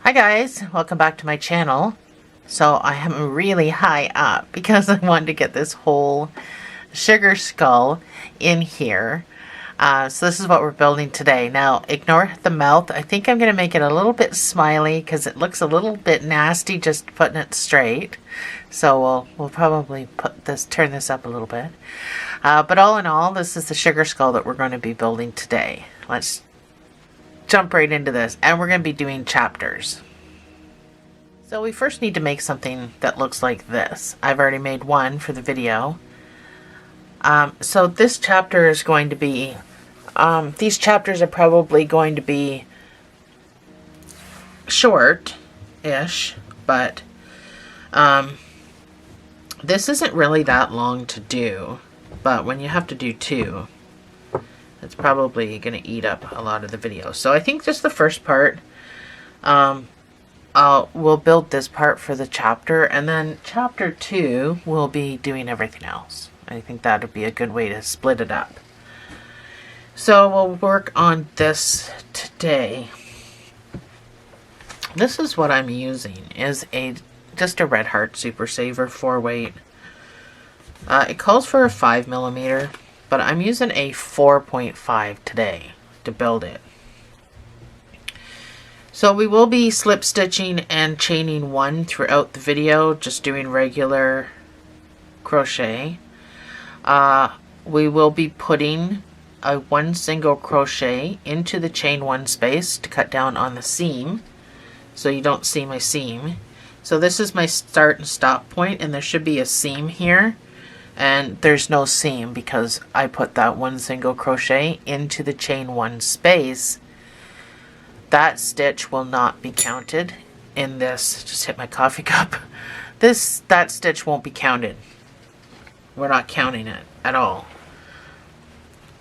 Hi guys, welcome back to my channel. So I am really high up because I wanted to get this whole sugar skull in here. So this is what we're building today. Now ignore the mouth. I think I'm going to make it a little bit smiley because it looks a little bit nasty just putting it straight. So we'll probably turn this up a little bit. But all in all, this is the sugar skull that we're going to be building today. Let's jump right into this, and we're going to be doing chapters. So we first need to make something that looks like this. I've already made one for the video. So this chapter is going to be, these chapters are probably going to be short-ish, but this isn't really that long to do. But when you have to do two, it's probably going to eat up a lot of the video. So I think just the first part, we'll build this part for the chapter, and then chapter 2 we'll be doing everything else. I think that would be a good way to split it up. So we'll work on this today. This is what I'm using, is just a Red Heart Super Saver 4-weight. It calls for a 5mm, but I'm using a 4.5 today to build it. So we will be slip stitching and chaining one throughout the video, just doing regular crochet. We will be putting one single crochet into the chain one space to cut down on the seam, so you don't see my seam. So this is my start and stop point, and there should be a seam here, and there's no seam because I put that one single crochet into the chain one space. That stitch will not be counted in this. Just hit my coffee cup. That stitch won't be counted. We're not counting it at all.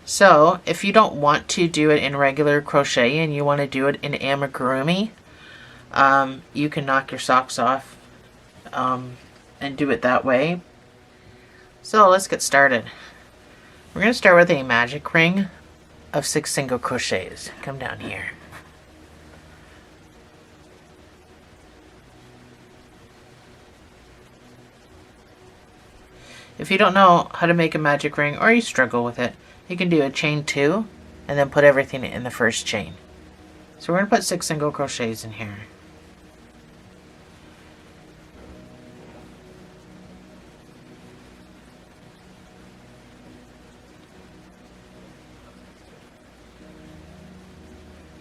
So if you don't want to do it in regular crochet and you want to do it in amigurumi, you can knock your socks off and do it that way. So let's get started. We're going to start with a magic ring of 6 single crochets. Come down here. If you don't know how to make a magic ring, or you struggle with it, you can do a chain 2 and then put everything in the first chain. So we're going to put 6 single crochets in here.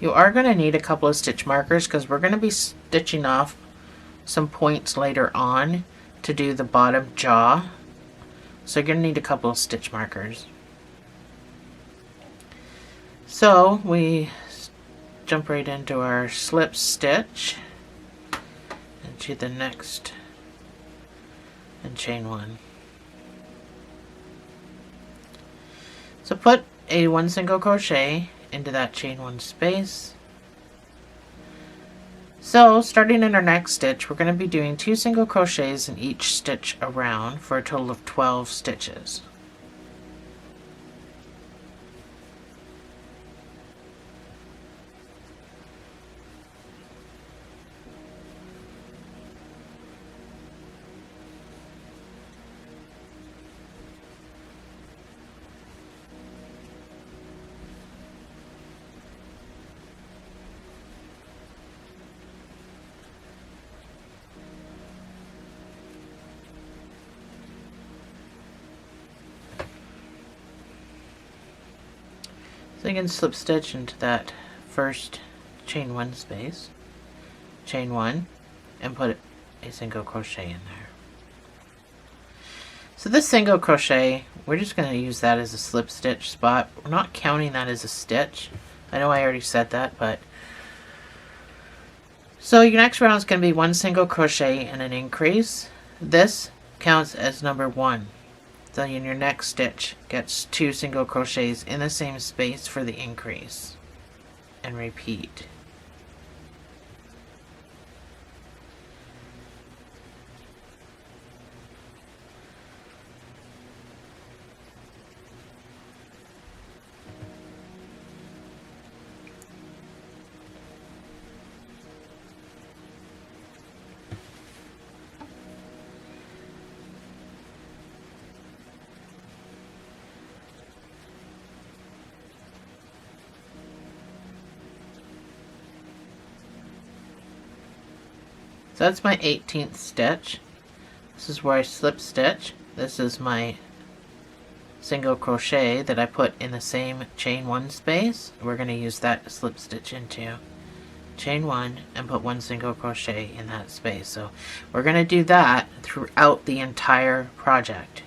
You are going to need a couple of stitch markers because we're going to be stitching off some points later on to do the bottom jaw. So you're going to need a couple of stitch markers. So we jump right into our slip stitch into the next and chain 1. So put a 1 single crochet into that chain 1 space. So starting in our next stitch, we're going to be doing 2 single crochets in each stitch around for a total of 12 stitches. So you can slip stitch into that first chain 1 space, chain 1, and put a single crochet in there. So this single crochet, we're just going to use that as a slip stitch spot. We're not counting that as a stitch. I know I already said that, but so your next round is going to be 1 single crochet and an increase. This counts as number 1. So in your next stitch gets 2 single crochets in the same space for the increase, and repeat. So that's my 18th stitch. This is where I slip stitch. This is my single crochet that I put in the same chain 1 space. We're going to use that to slip stitch into. Chain 1 and put 1 single crochet in that space. So we're going to do that throughout the entire project.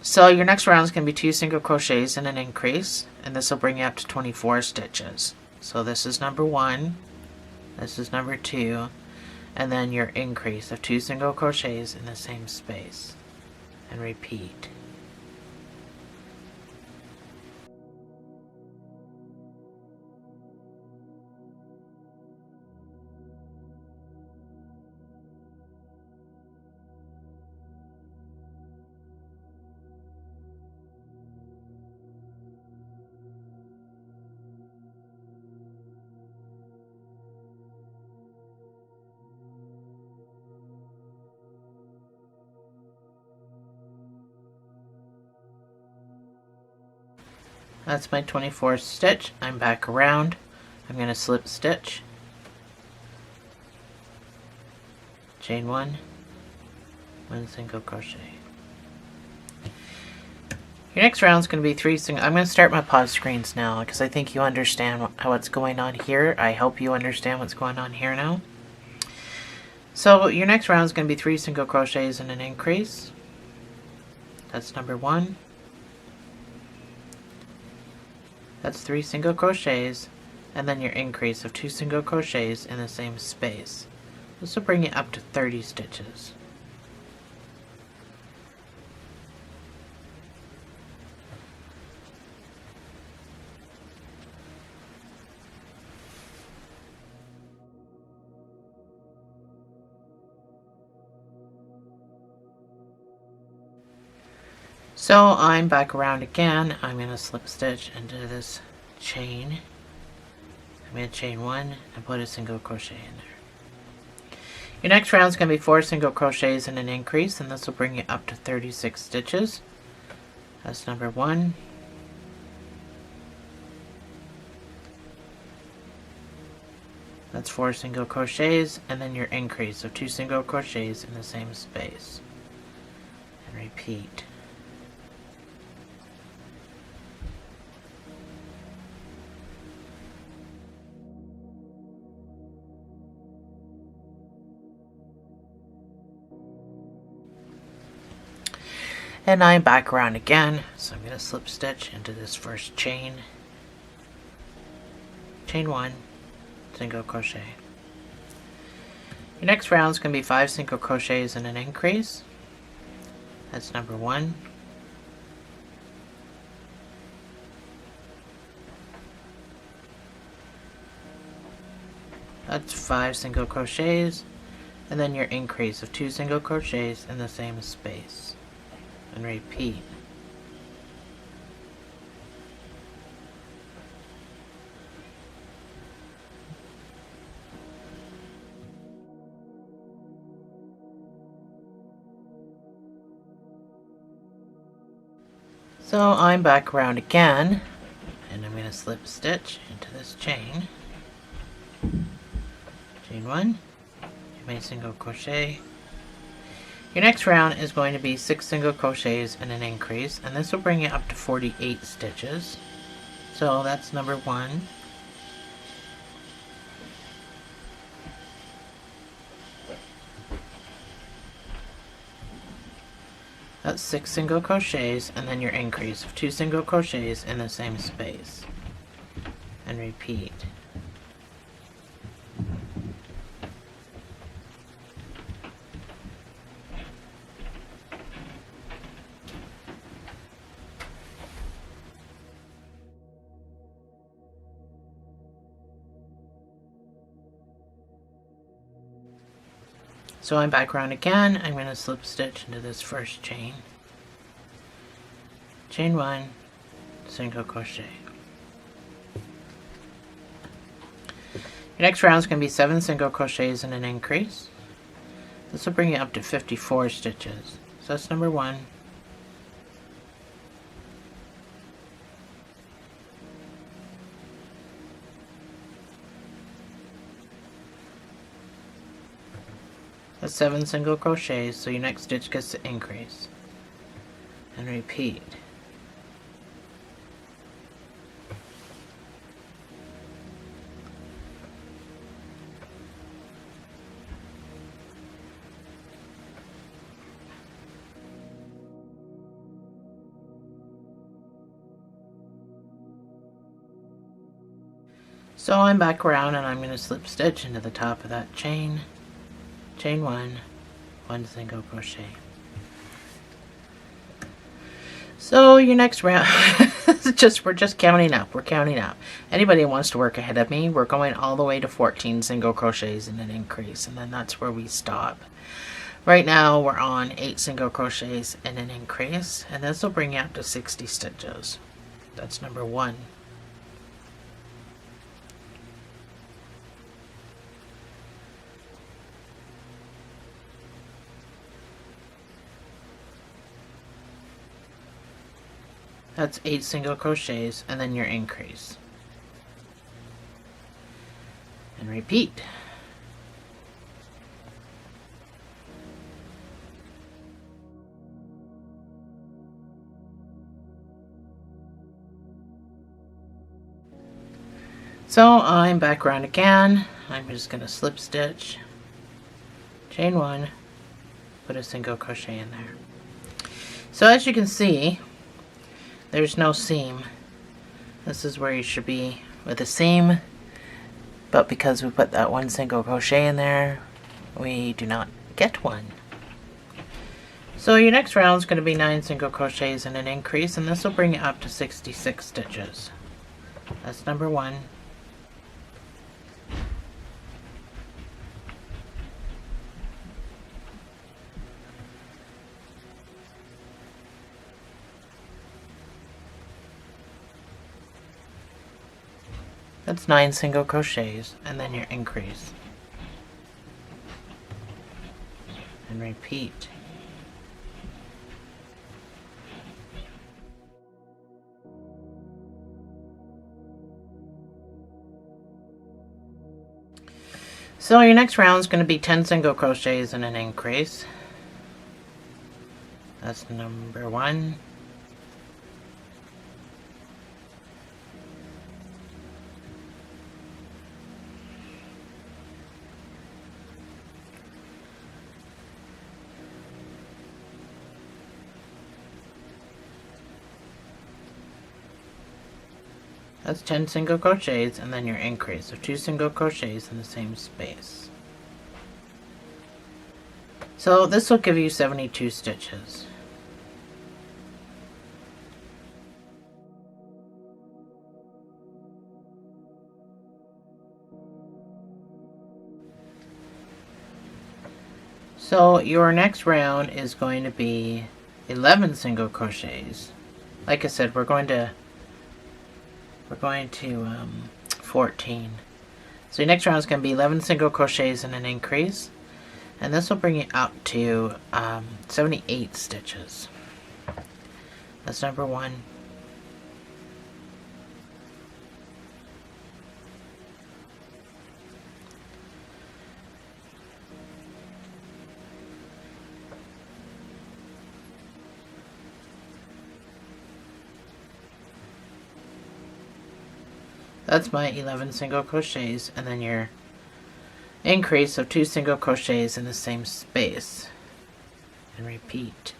So your next round is going to be 2 single crochets and an increase, and this will bring you up to 24 stitches. So this is number 1, this is number 2, and then your increase of 2 single crochets in the same space, and repeat. That's my 24th stitch. I'm back around. I'm going to slip stitch, chain 1, 1 single crochet. Your next round is going to be 3 single. I'm going to start my pause screens now because I think you understand what's going on here. I hope you understand what's going on here now. So your next round is going to be 3 single crochets and an increase. That's number 1. That's 3 single crochets, and then your increase of 2 single crochets in the same space. This will bring you up to 30 stitches. So I'm back around again. I'm going to slip stitch into this chain. I'm going to chain 1 and put a single crochet in there. Your next round is going to be 4 single crochets and an increase, and this will bring you up to 36 stitches. That's number 1. That's 4 single crochets, and then your increase of 2 single crochets in the same space. And repeat. And I'm back around again, so I'm going to slip stitch into this first chain. Chain 1, single crochet. Your next round is going to be 5 single crochets and an increase. That's number 1. That's 5 single crochets, and then your increase of 2 single crochets in the same space. And repeat. So I'm back around again, and I'm going to slip stitch into this chain. Chain 1, you make single crochet. Your next round is going to be 6 single crochets and an increase, and this will bring you up to 48 stitches. So that's number 1. That's 6 single crochets, and then your increase of 2 single crochets in the same space. And repeat. So I'm back around again. I'm going to slip stitch into this first chain. Chain 1, single crochet. Your next round is going to be 7 single crochets and an increase. This will bring you up to 54 stitches. So that's number 1. That's 7 single crochets, so your next stitch gets to increase. And repeat. So I'm back around and I'm going to slip stitch into the top of that chain. Chain 1, 1 single crochet. So your next round, we're just counting up. We're counting up. Anybody who wants to work ahead of me, we're going all the way to 14 single crochets and an increase, and then that's where we stop. Right now we're on 8 single crochets and an increase, and this will bring you up to 60 stitches. That's number 1. That's 8 single crochets and then your increase. And repeat. So I'm back around again. I'm just going to slip stitch, chain 1, put a single crochet in there. So as you can see, there's no seam. This is where you should be with a seam, but because we put that 1 single crochet in there, we do not get one. So your next round is going to be 9 single crochets and an increase, and this will bring it up to 66 stitches. That's number 1. That's 9 single crochets and then your increase. And repeat. So your next round is going to be 10 single crochets and an increase. That's number 1. That's 10 single crochets and then your increase. So 2 single crochets in the same space. So this will give you 72 stitches. So your next round is going to be 11 single crochets. Like I said, we're going to 14. So your next round is going to be 11 single crochets and an increase, and this will bring you up to 78 stitches. That's number 1. That's my 11 single crochets and then your increase of 2 single crochets in the same space. And repeat.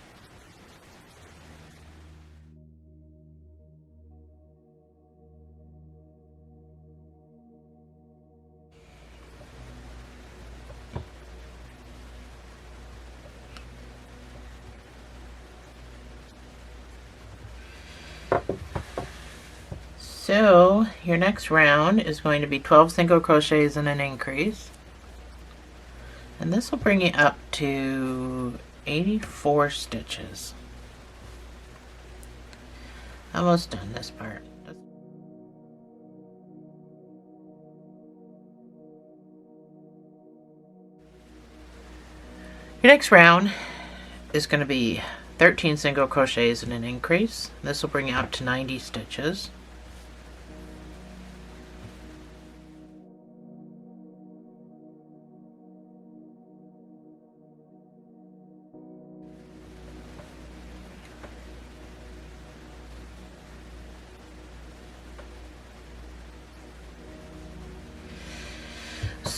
So your next round is going to be 12 single crochets and an increase, and this will bring you up to 84 stitches. Almost done this part. Your next round is going to be 13 single crochets and an increase. This will bring you up to 90 stitches.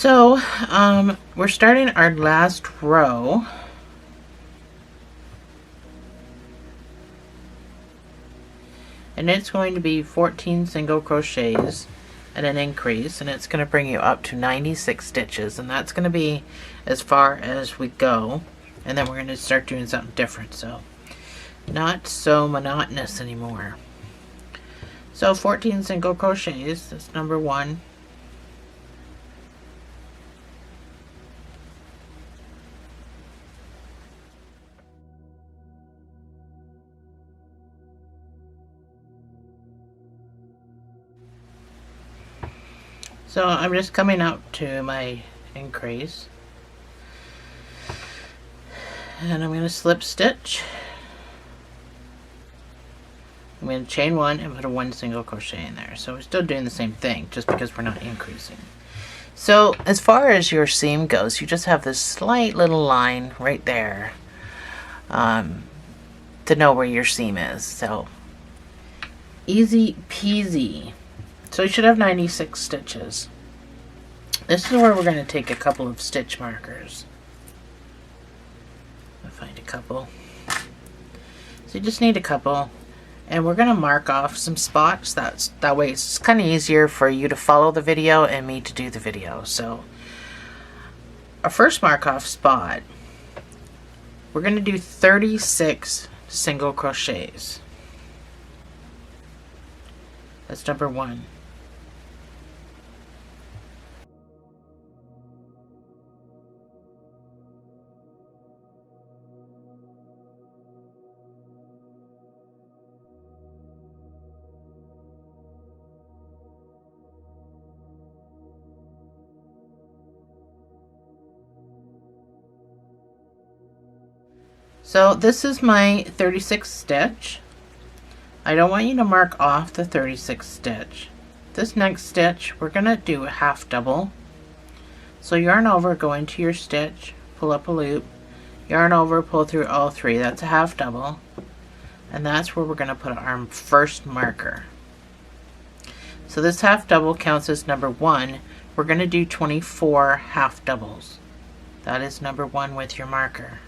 So we're starting our last row. And it's going to be 14 single crochets and an increase, and it's going to bring you up to 96 stitches, and that's going to be as far as we go, and then we're going to start doing something different, so not so monotonous anymore. So 14 single crochets, that's number 1. So I'm just coming up to my increase, and I'm going to slip stitch. I'm going to chain 1 and put a 1 single crochet in there. So we're still doing the same thing, just because we're not increasing. So as far as your seam goes, you just have this slight little line right there to know where your seam is. So easy peasy. So you should have 96 stitches. This is where we're going to take a couple of stitch markers. I'll find a couple. So you just need a couple. And we're going to mark off some spots. That way it's kind of easier for you to follow the video and me to do the video. So our first mark off spot, we're going to do 36 single crochets. That's number 1. So this is my 36th stitch. I don't want you to mark off the 36th stitch. This next stitch, we're going to do a half double. So yarn over, go into your stitch, pull up a loop, yarn over, pull through all 3. That's a half double. And that's where we're going to put our first marker. So this half double counts as number 1. We're going to do 24 half doubles. That is number 1 with your marker.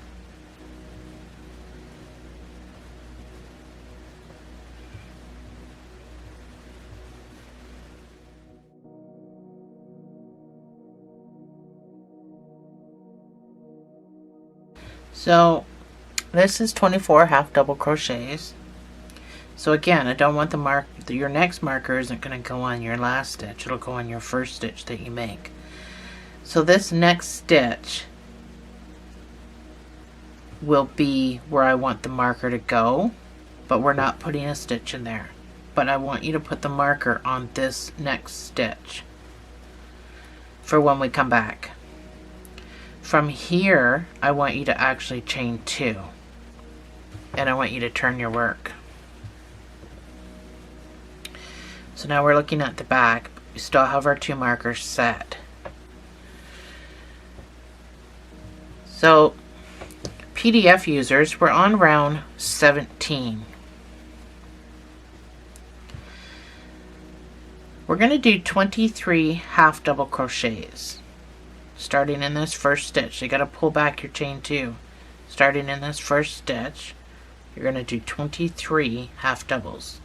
So this is 24 half double crochets. So again, I don't want your next marker isn't going to go on your last stitch. It'll go on your first stitch that you make. So this next stitch will be where I want the marker to go, but we're not putting a stitch in there. But I want you to put the marker on this next stitch for when we come back. From here, I want you to actually chain 2, and I want you to turn your work. So now we're looking at the back. We still have our 2 markers set. So PDF users, we're on round 17. We're going to do 23 half double crochets. Starting in this first stitch, you got to pull back your chain 2. Starting in this first stitch, you're going to do 23 half doubles.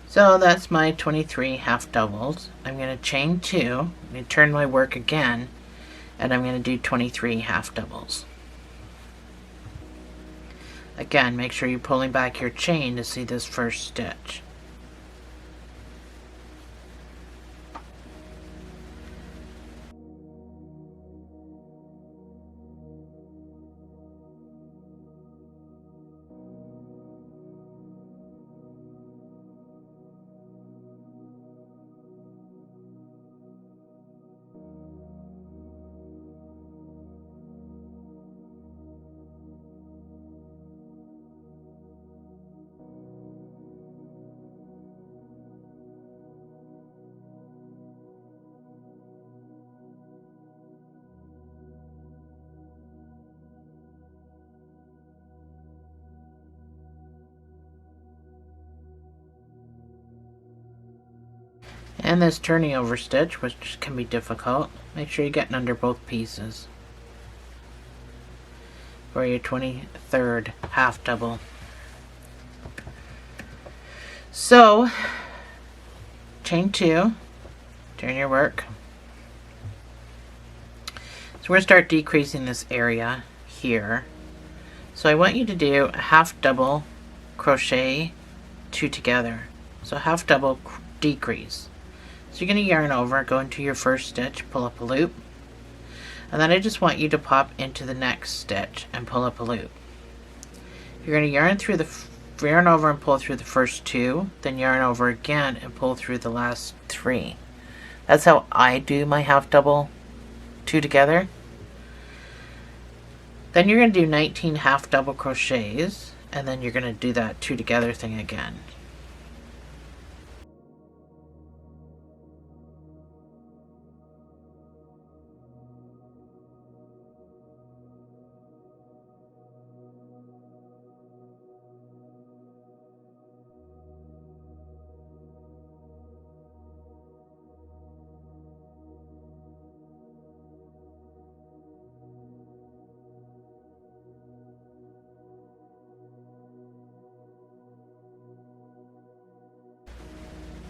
So that's my 23 half doubles. I'm going to chain 2, I'm going to turn my work again, and I'm going to do 23 half doubles. Again, make sure you're pulling back your chain to see this first stitch. and this turning over stitch, which can be difficult. Make sure you're getting under both pieces for your 23rd half double. So chain 2, turn your work. So we're going to start decreasing this area here. So I want you to do a half double crochet 2 together. So half double decrease. So you're going to yarn over, go into your first stitch, pull up a loop, and then I just want you to pop into the next stitch and pull up a loop. You're going to yarn over and pull through the first 2, then yarn over again and pull through the last 3. That's how I do my half double 2 together. Then you're going to do 19 half double crochets, and then you're going to do that 2 together thing again.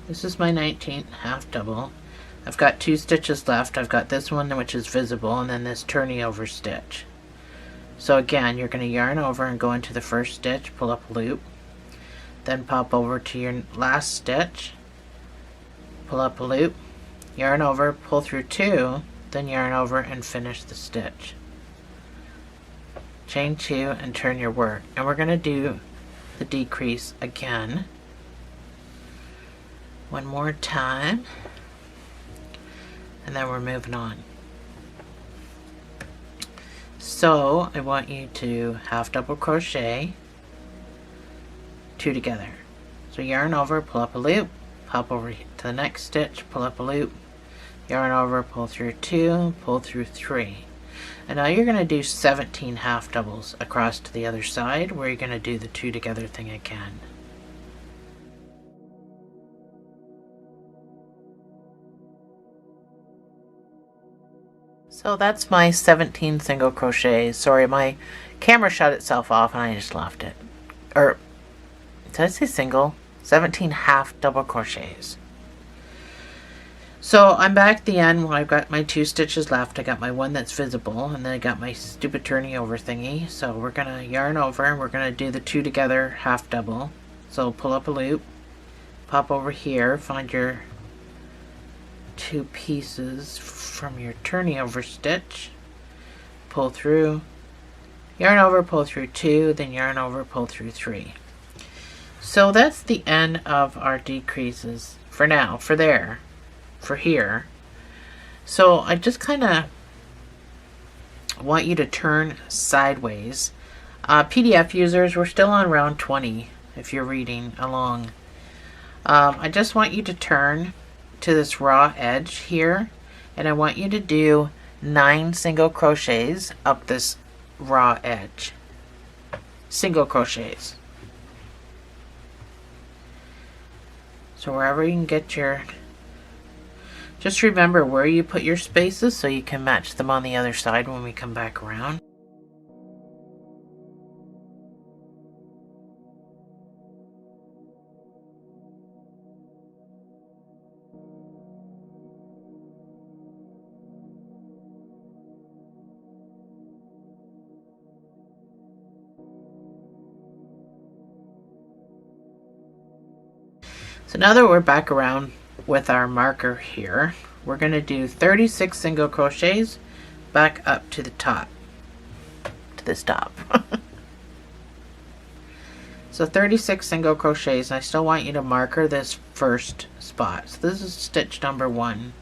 This is my 19th half double. I've got 2 stitches left. I've got this one which is visible, and then this turning over stitch. So again, you're going to yarn over and go into the first stitch, pull up a loop, then pop over to your last stitch, pull up a loop, yarn over, pull through 2, then yarn over and finish the stitch. Chain 2 and turn your work. And we're going to do the decrease again. One more time, and then we're moving on. So I want you to half double crochet 2 together. So yarn over, pull up a loop, pop over to the next stitch, pull up a loop, yarn over, pull through 2, pull through 3. And now you're going to do 17 half doubles across to the other side, where you're going to do the 2 together thing again. So that's my 17 single crochets. Sorry, my camera shut itself off and I just left it. Or, did I say single? 17 half double crochets. So I'm back at the end where I've got my 2 stitches left. I got my one that's visible, and then I got my stupid turning over thingy. So we're going to yarn over and we're going to do the 2 together half double. So pull up a loop, pop over here, find your 2 pieces from your turning over stitch, pull through, yarn over, pull through 2, then yarn over, pull through 3. So that's the end of our decreases for now, for here. So I just kind of want you to turn sideways. PDF users, we're still on round 20 if you're reading along. I just want you to turn to this raw edge here, and I want you to do 9 single crochets up this raw edge. Single crochets. So wherever you can get your, just remember where you put your spaces so you can match them on the other side when we come back around. So now that we're back around with our marker here, we're going to do 36 single crochets back up to the top, to this top. So 36 single crochets, and I still want you to marker this first spot. So this is stitch number 1.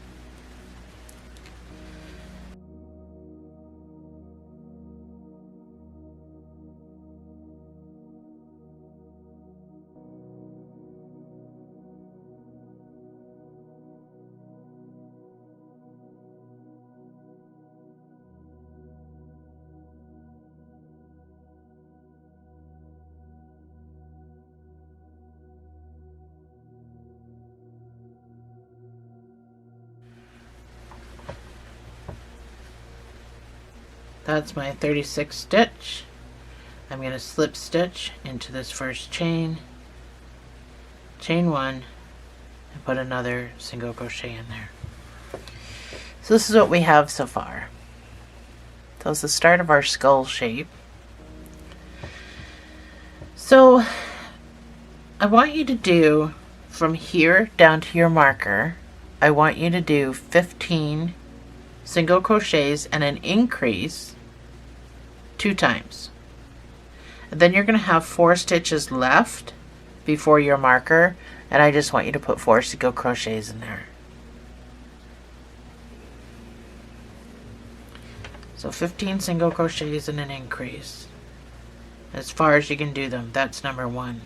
that's my 36th stitch. I'm going to slip stitch into this first chain, chain 1, and put another single crochet in there. So this is what we have so far. So it's the start of our skull shape. So I want you to do from here down to your marker, I want you to do 15 single crochets and an increase 2 times. And then you're going to have 4 stitches left before your marker, and I just want you to put 4 single crochets in there. So 15 single crochets and an increase. As far as you can do them, that's number 1.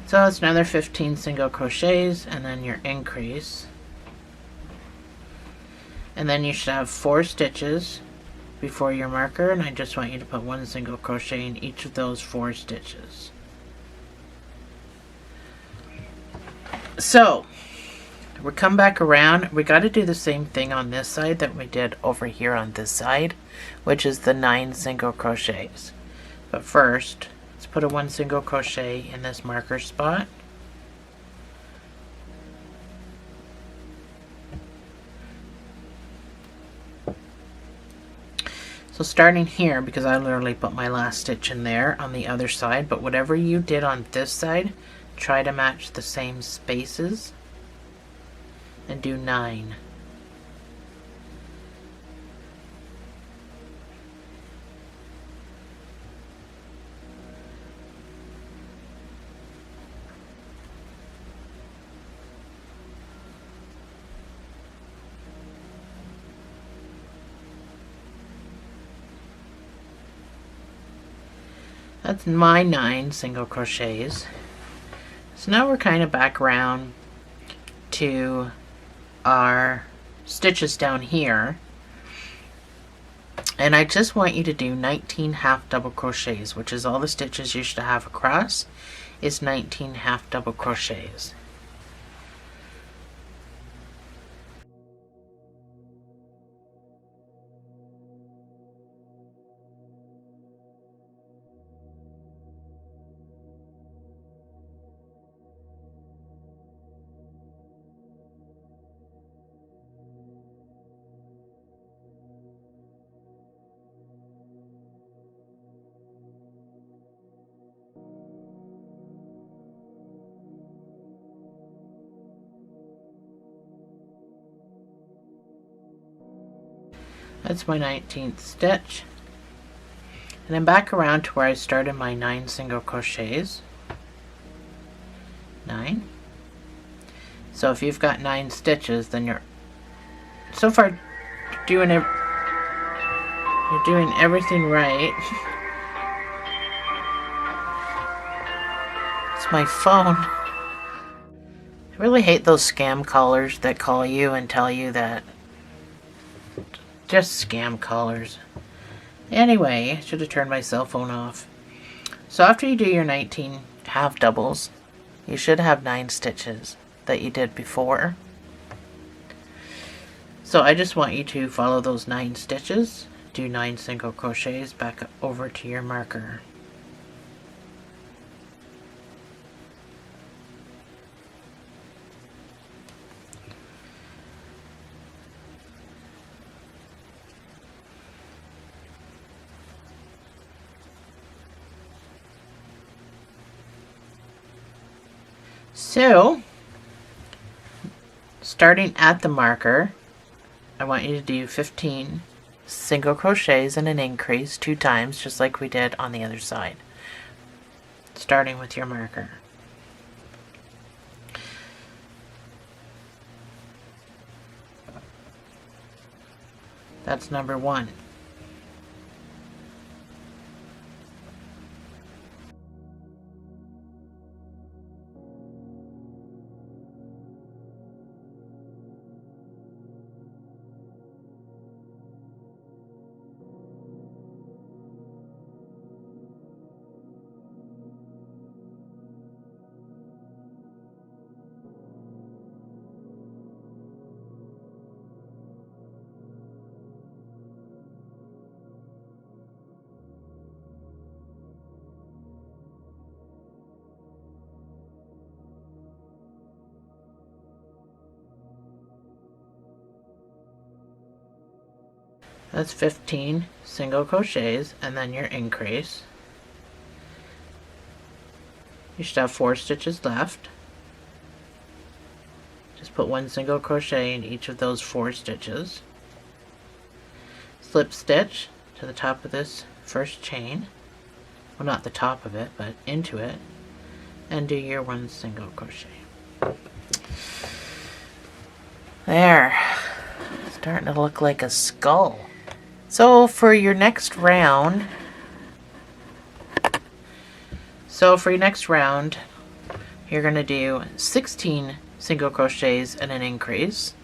So that's another 15 single crochets and then your increase. And then you should have 4 stitches before your marker, and I just want you to put 1 single crochet in each of those 4 stitches. So we come back around. We got to do the same thing on this side that we did over here on this side, which is the 9 single crochets. But first, let's put a 1 single crochet in this marker spot. So starting here, because I literally put my last stitch in there on the other side, but whatever you did on this side, try to match the same spaces and do 9. That's my 9 single crochets. So now we're kind of back around to our stitches down here. And I just want you to do 19 half double crochets, which is all the stitches you should have across, is 19 half double crochets. That's my 19th stitch. And then back around to where I started my 9 single crochets. 9. So if you've got 9 stitches, then you're so far doing it. You're doing everything right. It's my phone. I really hate those scam callers that call you and tell you that. Just scam callers. Anyway, I should have turned my cell phone off. So after you do your 19 half doubles, you should have 9 stitches that you did before. So I just want you to follow those 9 stitches, do 9 single crochets back over to your marker. So starting at the marker, I want you to do 15 single crochets and an increase 2 times, just like we did on the other side, starting with your marker. That's number 1. That's 15 single crochets and then your increase. You should have 4 stitches left. Just put 1 single crochet in each of those 4 stitches. Slip stitch to the top of this first chain. Well, not the top of it, but into it. And do your 1 single crochet. There. Starting to look like a skull. So for your next round, you're going to do 16 single crochets and an increase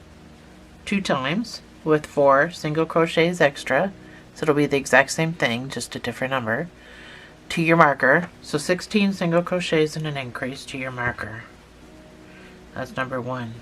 2 times with 4 single crochets extra. So it'll be the exact same thing, just a different number, to your marker. So 16 single crochets and an increase to your marker. That's number 1.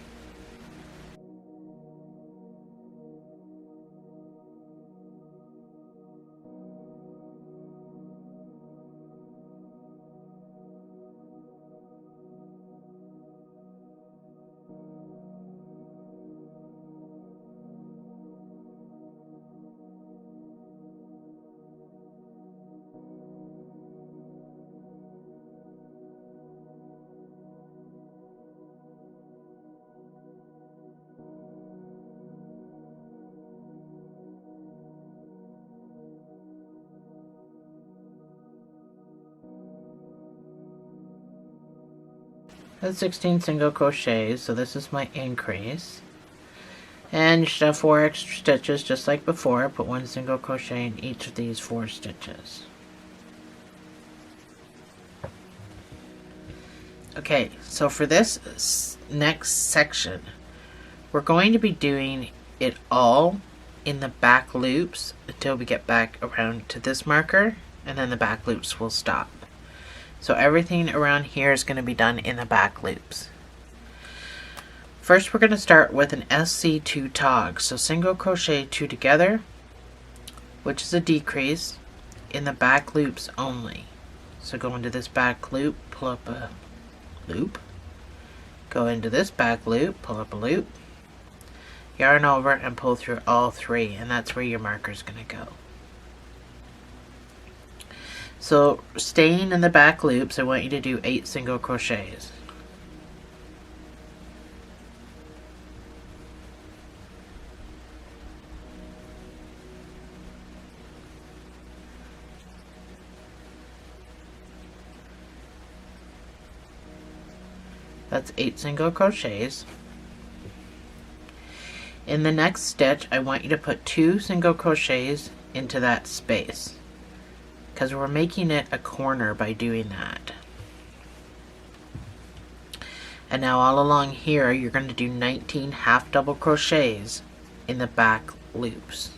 That's 16 single crochets, so this is my increase. And you should have 4 extra stitches just like before. Put 1 single crochet in each of these 4 stitches. Okay, so for this next section, we're going to be doing it all in the back loops until we get back around to this marker, and then the back loops will stop. So everything around here is going to be done in the back loops. First, we're going to start with an SC2 tog. So single crochet 2 together, which is a decrease, in the back loops only. So go into this back loop, pull up a loop, go into this back loop, pull up a loop, yarn over and pull through all 3, and that's where your marker is going to go. So staying in the back loops, I want you to do 8 single crochets. That's 8 single crochets. In the next stitch, I want you to put 2 single crochets into that space, because we're making it a corner by doing that. And now all along here, you're going to do 19 half double crochets in the back loops.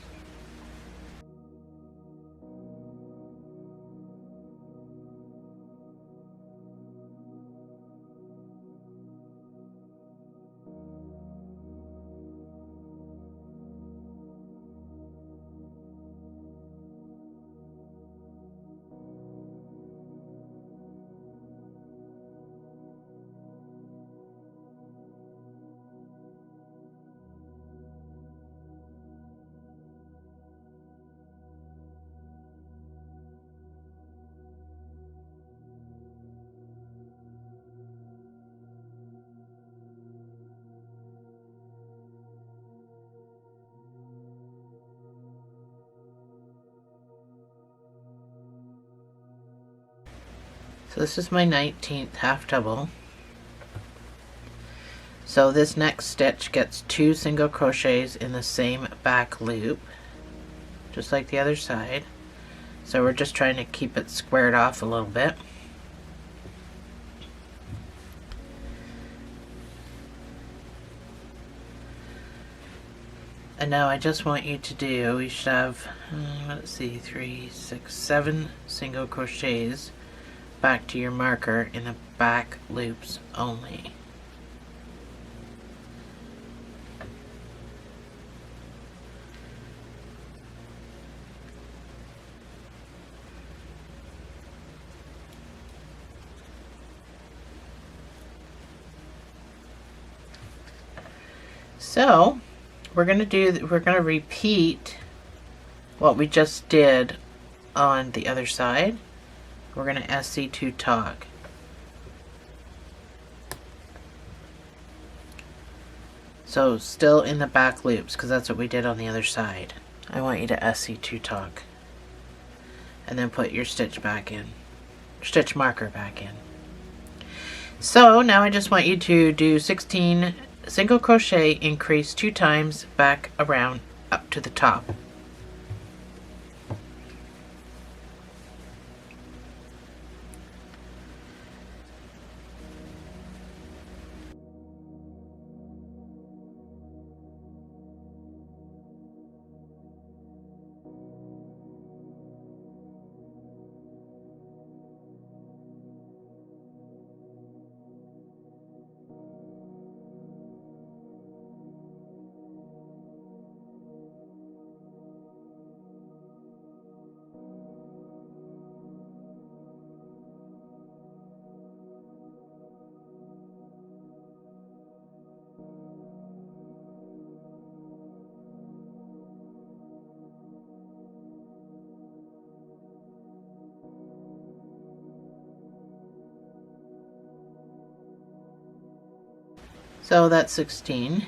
So this is my 19th half double. So this next stitch gets 2 single crochets in the same back loop, just like the other side. So we're just trying to keep it squared off a little bit. And now I just want you to do, we should have, let's see, 3, 6, 7 single crochets back to your marker in the back loops only. So we're going to repeat what we just did on the other side. We're going to SC2 tog. So still in the back loops, because that's what we did on the other side. I want you to SC2 tog. And then put your stitch back in. Stitch marker back in. So now I just want you to do 16 single crochet, increase 2 times back around up to the top. So that's 16,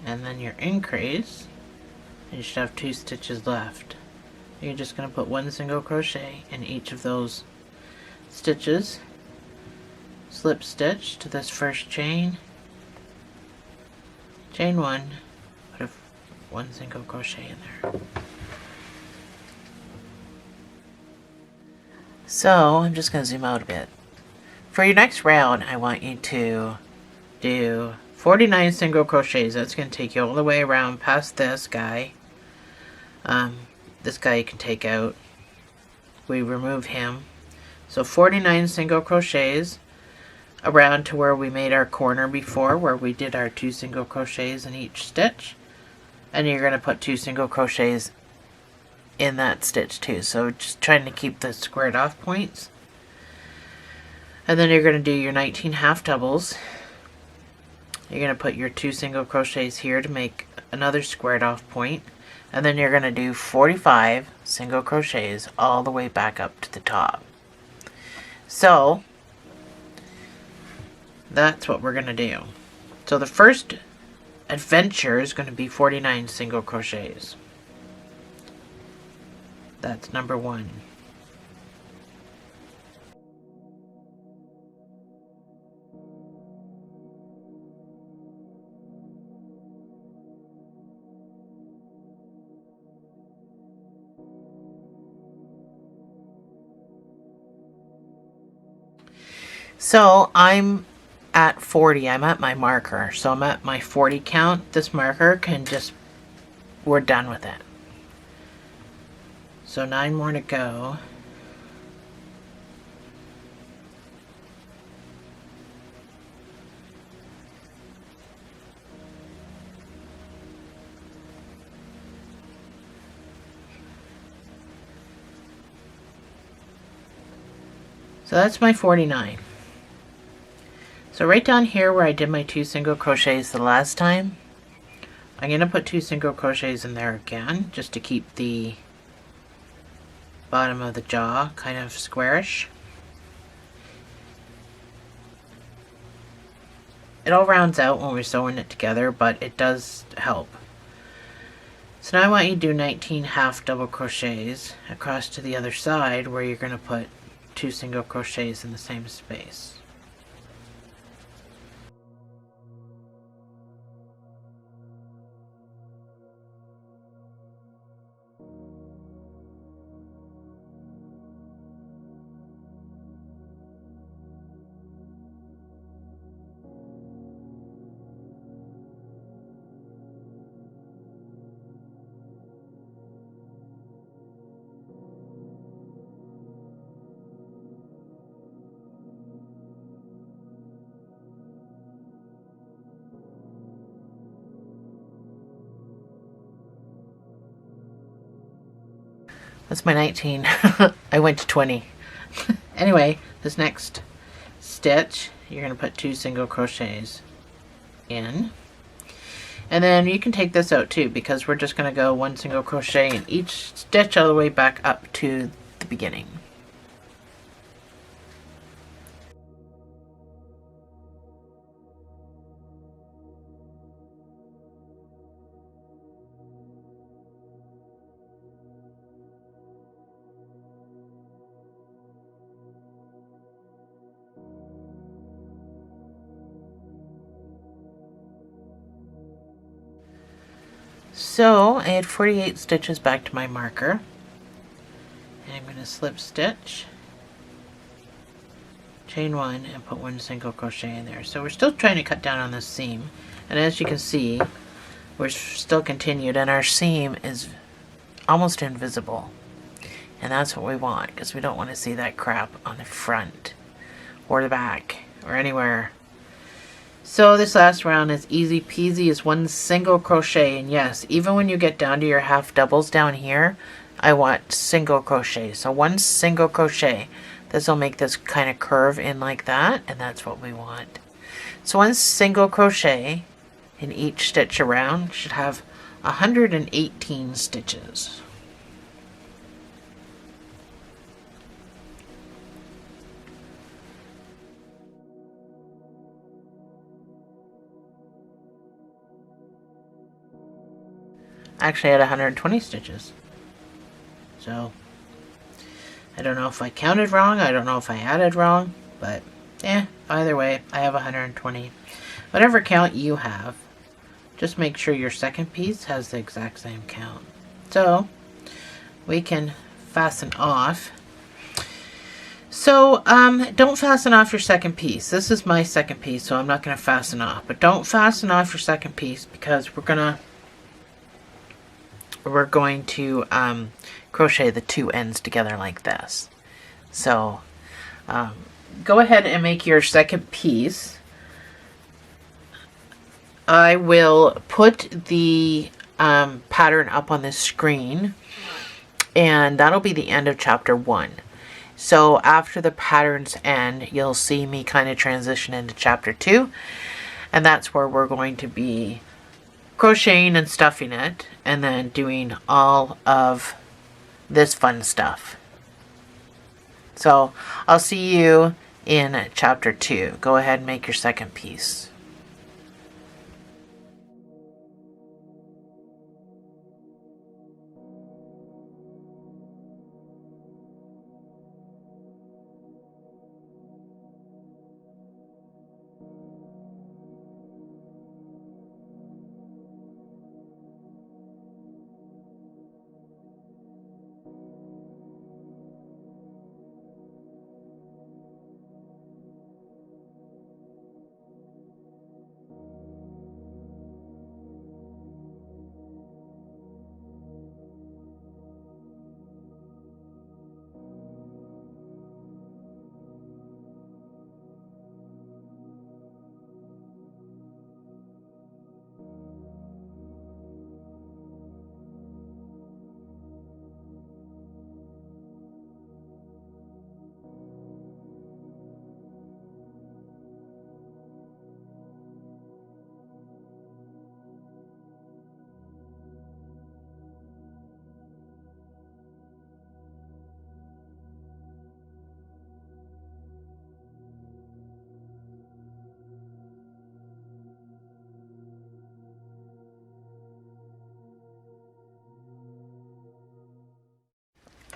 and then your increase, you should have 2 stitches left. You're just going to put 1 single crochet in each of those stitches, slip stitch to this first chain, chain 1, put 1 single crochet in there. So I'm just going to zoom out a bit. For your next round, I want you to do 49 single crochets. That's going to take you all the way around past this guy. This guy you can take out. We remove him. So 49 single crochets around to where we made our corner before, where we did our 2 single crochets in each stitch. And you're going to put 2 single crochets in that stitch too. So just trying to keep the squared off points. And then you're going to do your 19 half doubles. You're going to put your 2 single crochets here to make another squared off point, and then you're going to do 45 single crochets all the way back up to the top. So that's what we're going to do. So the first adventure is going to be 49 single crochets. That's number 1. So I'm at 40. I'm at my marker. So I'm at my 40 count. This marker can just, we're done with it. So 9 more to go. So that's my 49. So right down here where I did my 2 single crochets the last time, I'm going to put 2 single crochets in there again, just to keep the bottom of the jaw kind of squarish. It all rounds out when we're sewing it together, but it does help. So now I want you to do 19 half double crochets across to the other side, where you're going to put 2 single crochets in the same space. That's my 19. I went to 20. Anyway, this next stitch, you're going to put 2 single crochets in. And then you can take this out too, because we're just going to go 1 single crochet in each stitch all the way back up to the beginning. So I had 48 stitches back to my marker, and I'm going to slip stitch, chain 1, and put 1 single crochet in there. So we're still trying to cut down on this seam, and as you can see, we're still continued, and our seam is almost invisible, and that's what we want, because we don't want to see that crap on the front or the back or anywhere. So this last round is easy peasy, is 1 single crochet, and yes, even when you get down to your half doubles down here, I want single crochet. So 1 single crochet. This will make this kind of curve in like that, and that's what we want. So 1 single crochet in each stitch around should have 118 stitches. Actually, I had 120 stitches. So, I don't know if I counted wrong, I don't know if I added wrong, but either way, I have 120. Whatever count you have, just make sure your second piece has the exact same count. So, we can fasten off. So, don't fasten off your second piece. This is my second piece, so I'm not going to fasten off. But don't fasten off your second piece, because we're going to crochet the 2 ends together like this. So go ahead and make your second piece. I will put the pattern up on the screen, and that'll be the end of chapter 1. So after the patterns end, you'll see me kind of transition into chapter 2, and that's where we're going to be crocheting and stuffing it, and then doing all of this fun stuff. So I'll see you in chapter 2. Go ahead and make your second piece.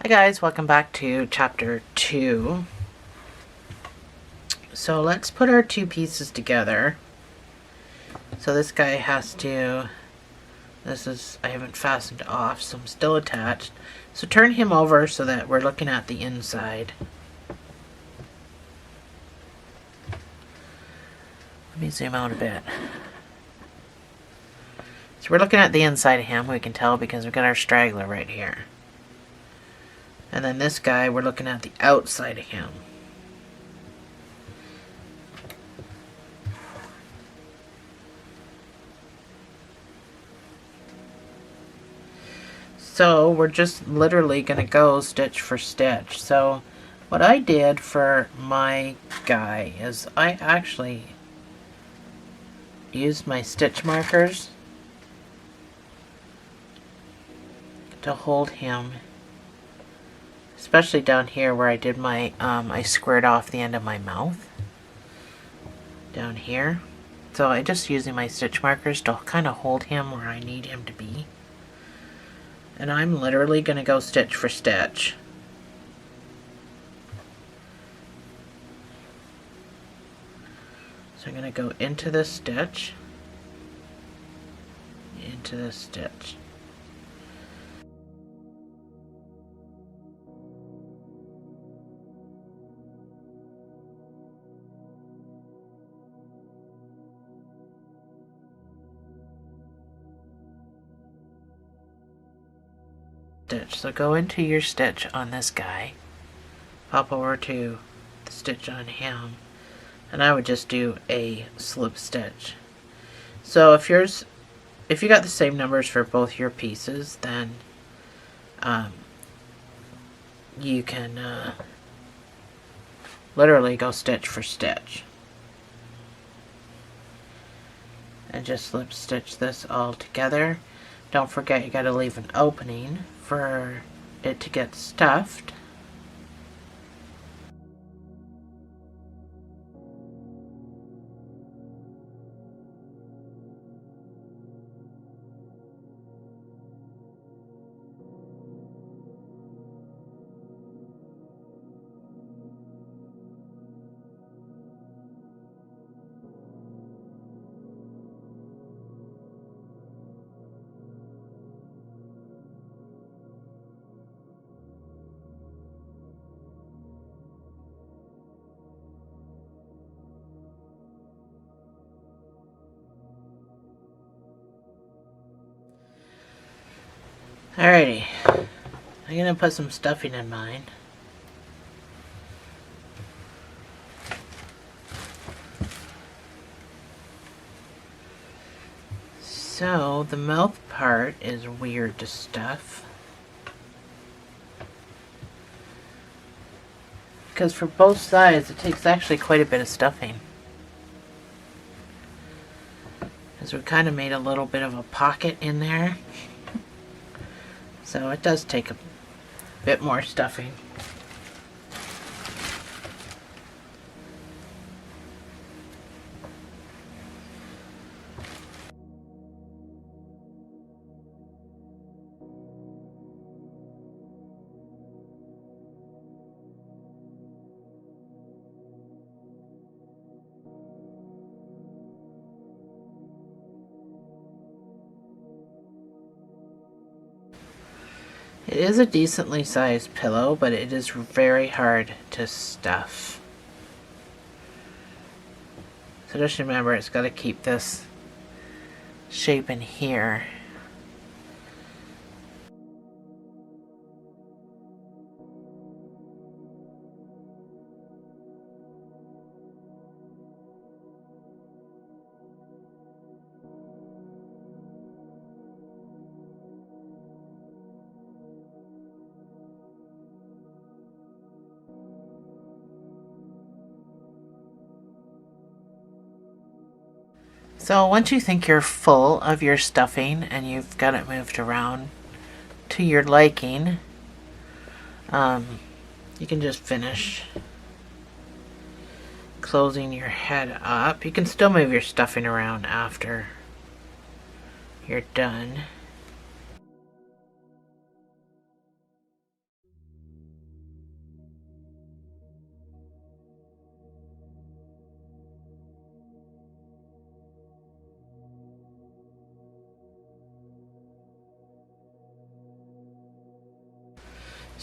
Hi guys, welcome back to chapter 2. So let's put our two pieces together. So this guy has to, I haven't fastened off, so I'm still attached. So turn him over so that we're looking at the inside. Let me zoom out a bit. So we're looking at the inside of him, we can tell because we've got our straggler right here. And then this guy, we're looking at the outside of him. So we're just literally going to go stitch for stitch. So what I did for my guy is I actually used my stitch markers to hold him, especially down here where I did my, I squared off the end of my mouth down here. So I'm just using my stitch markers to kind of hold him where I need him to be. And I'm literally going to go stitch for stitch. So I'm going to go into this stitch, into this stitch. So go into your stitch on this guy, pop over to the stitch on him, and I would just do a slip stitch. So if you got the same numbers for both your pieces, then you can literally go stitch for stitch and just slip stitch this all together. Don't forget you got to leave an opening for it to get stuffed. Alrighty, I'm gonna put some stuffing in mine. So the mouth part is weird to stuff, because for both sides it takes actually quite a bit of stuffing. Because we kind of made a little bit of a pocket in there. So it does take a bit more stuffing. It is a decently sized pillow, but it is very hard to stuff. So just remember, it's got to keep this shape in here. So once you think you're full of your stuffing and you've got it moved around to your liking, you can just finish closing your head up. You can still move your stuffing around after you're done.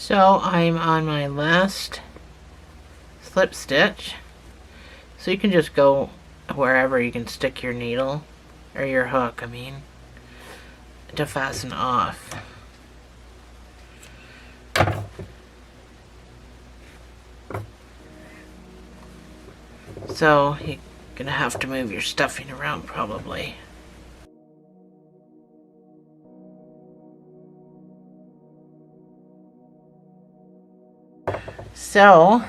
So I'm on my last slip stitch. So you can just go wherever you can stick your needle, or your hook, I mean, to fasten off. So you're gonna have to move your stuffing around probably. So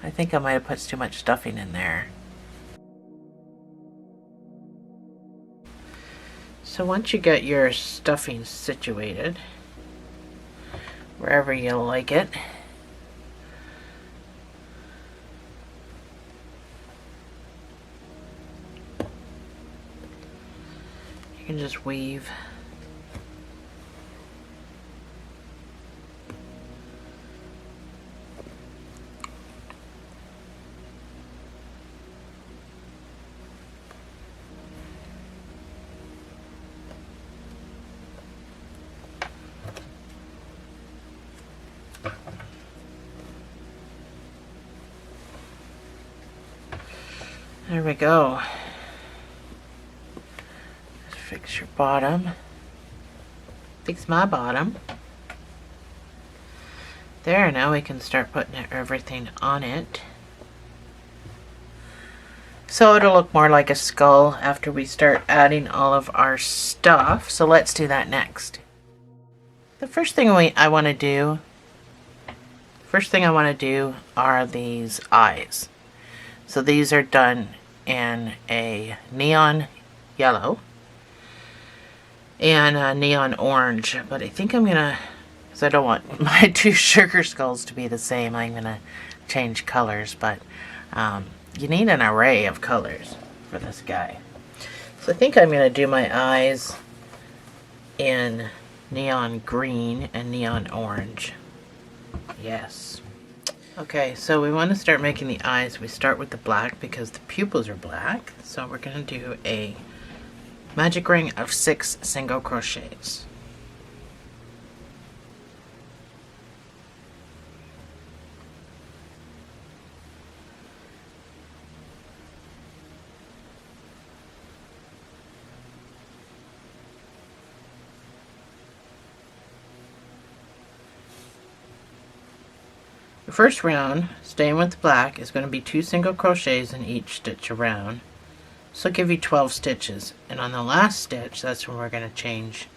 I think I might have put too much stuffing in there. So once you get your stuffing situated, wherever you like it, you can just weave. There we go. Fix your bottom. Fix my bottom. There, now we can start putting everything on it. So it'll look more like a skull after we start adding all of our stuff. So let's do that next. The first thing I want to do are these eyes. So these are done in a neon yellow and a neon orange, but I think I'm gonna, because I don't want my two sugar skulls to be the same, I'm gonna change colors, but you need an array of colors for this guy. So I think I'm gonna do my eyes in neon green and neon orange. Yes. Okay, so we want to start making the eyes. We start with the black because the pupils are black. So we're going to do a magic ring of 6 single crochets. The first round, staying with the black, is going to be 2 single crochets in each stitch around. So it'll give you 12 stitches. And on the last stitch, that's when we're going to change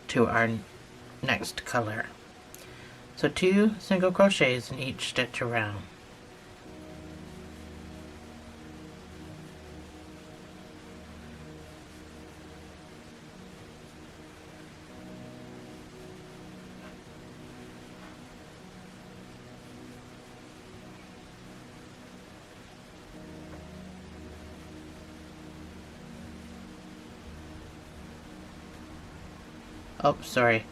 to our next color. So 2 single crochets in each stitch around. Oh, sorry.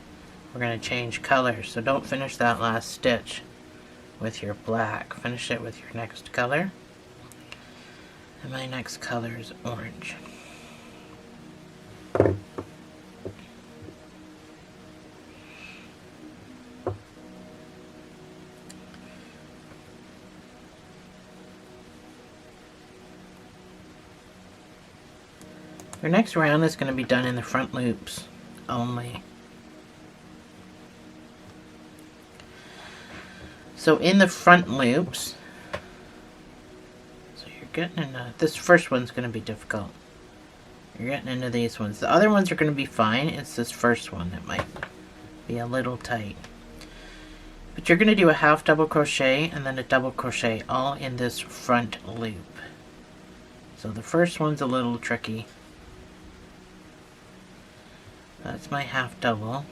We're going to change colors, so don't finish that last stitch with your black. Finish it with your next color. And my next color is orange. Your next round is going to be done in the front loops only. So in the front loops, so you're getting into, this first one's going to be difficult. You're getting into these ones. The other ones are going to be fine. It's this first one that might be a little tight. But you're going to do a half double crochet and then a double crochet all in this front loop. So the first one's a little tricky. That's my half double.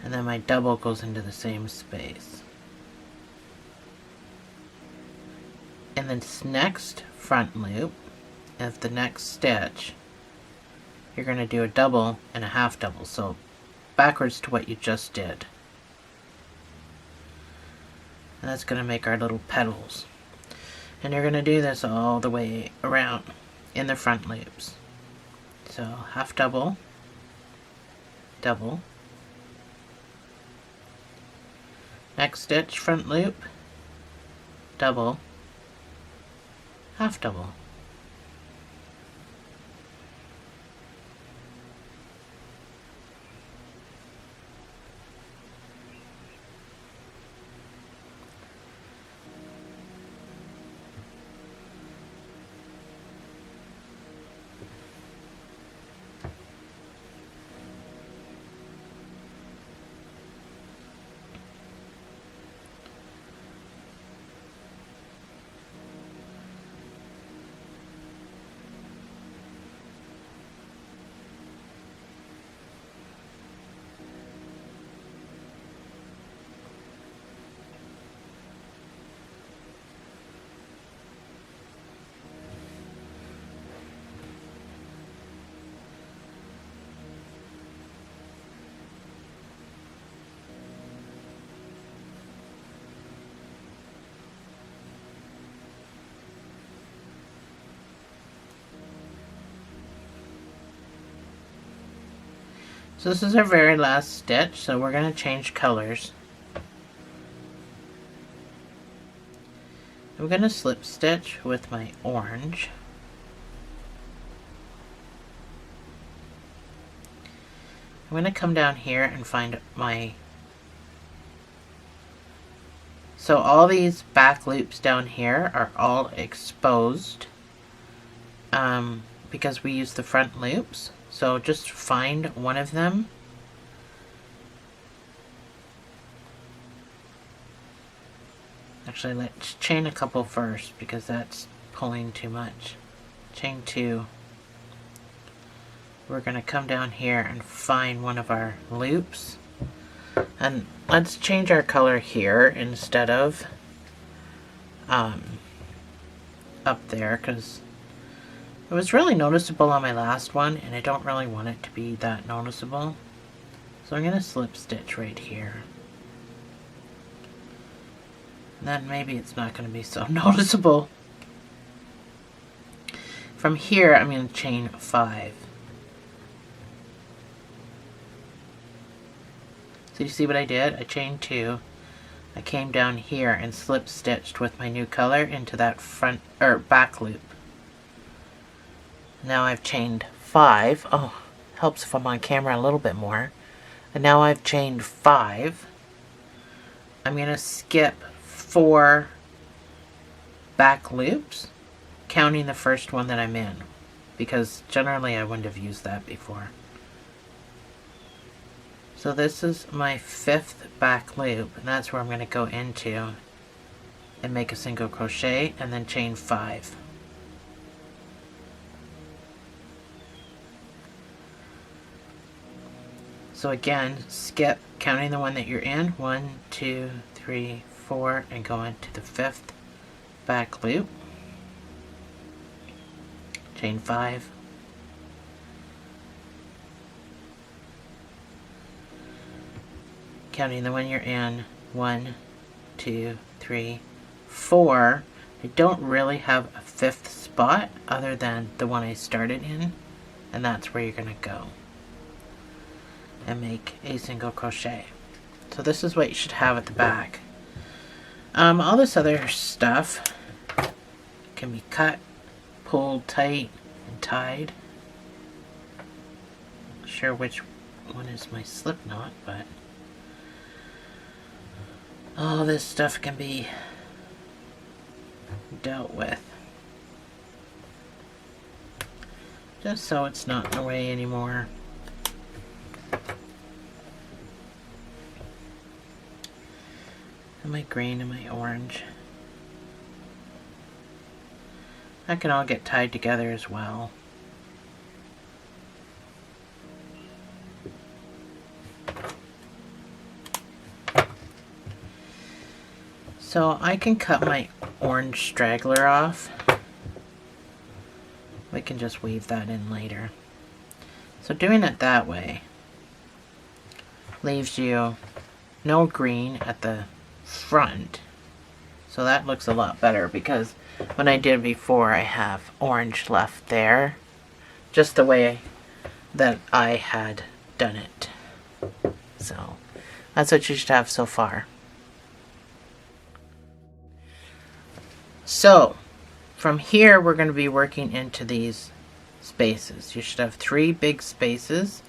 And then my double goes into the same space. And then this next front loop of the next stitch, you're going to do a double and a half double. So backwards to what you just did. And that's going to make our little petals. And you're going to do this all the way around in the front loops. So half double, double, Next stitch, front loop, double, half double. So this is our very last stitch, so we're going to change colors. I'm going to slip stitch with my orange. I'm going to come down here and find my... So all these back loops down here are all exposed because we use the front loops. So just find one of them. Actually, let's chain a couple first because that's pulling too much. Chain 2. We're going to come down here and find one of our loops. And let's change our color here instead of up there, because it was really noticeable on my last one and I don't really want it to be that noticeable. So I'm going to slip stitch right here. And then maybe it's not going to be so noticeable. From here I'm going to chain 5. So you see what I did? I chained 2. I came down here and slip stitched with my new color into that front or back loop. Now I've chained 5. Oh, helps if I'm on camera a little bit more. And now I've chained 5. I'm going to skip 4 back loops, counting the first one that I'm in, because generally I wouldn't have used that before. So this is my 5th back loop, and that's where I'm going to go into and make a single crochet and then chain 5. So again, skip, counting the one that you're in, 1, 2, 3, 4, and go into the 5th back loop, chain 5, counting the one you're in, 1, 2, 3, 4. I don't really have a 5th spot other than the one I started in, and that's where you're going to go and make a single crochet. So this is what you should have at the back. All this other stuff can be cut, pulled tight, and tied. Not sure which one is my slip knot, but all this stuff can be dealt with. Just so it's not in the way anymore. And my green and my orange. That can all get tied together as well. So I can cut my orange straggler off. We can just weave that in later. So doing it that way leaves you no green at the front. So that looks a lot better, because when I did before I have orange left there, just the way that I had done it. So that's what you should have so far. So from here, we're going to be working into these spaces. You should have 3 big spaces,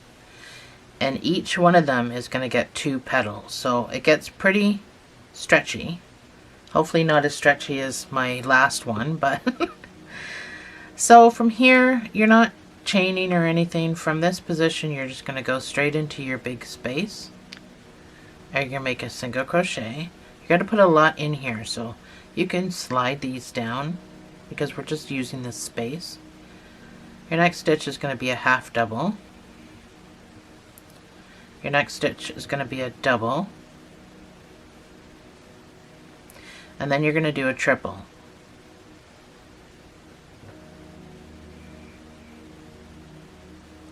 and each one of them is going to get 2 petals. So it gets pretty stretchy. Hopefully not as stretchy as my last one, but so from here, you're not chaining or anything. From this position, you're just going to go straight into your big space. And you're going to make a single crochet. You got to put a lot in here, so you can slide these down because we're just using this space. Your next stitch is going to be a half double. Your next stitch is going to be a double. And then you're going to do a triple.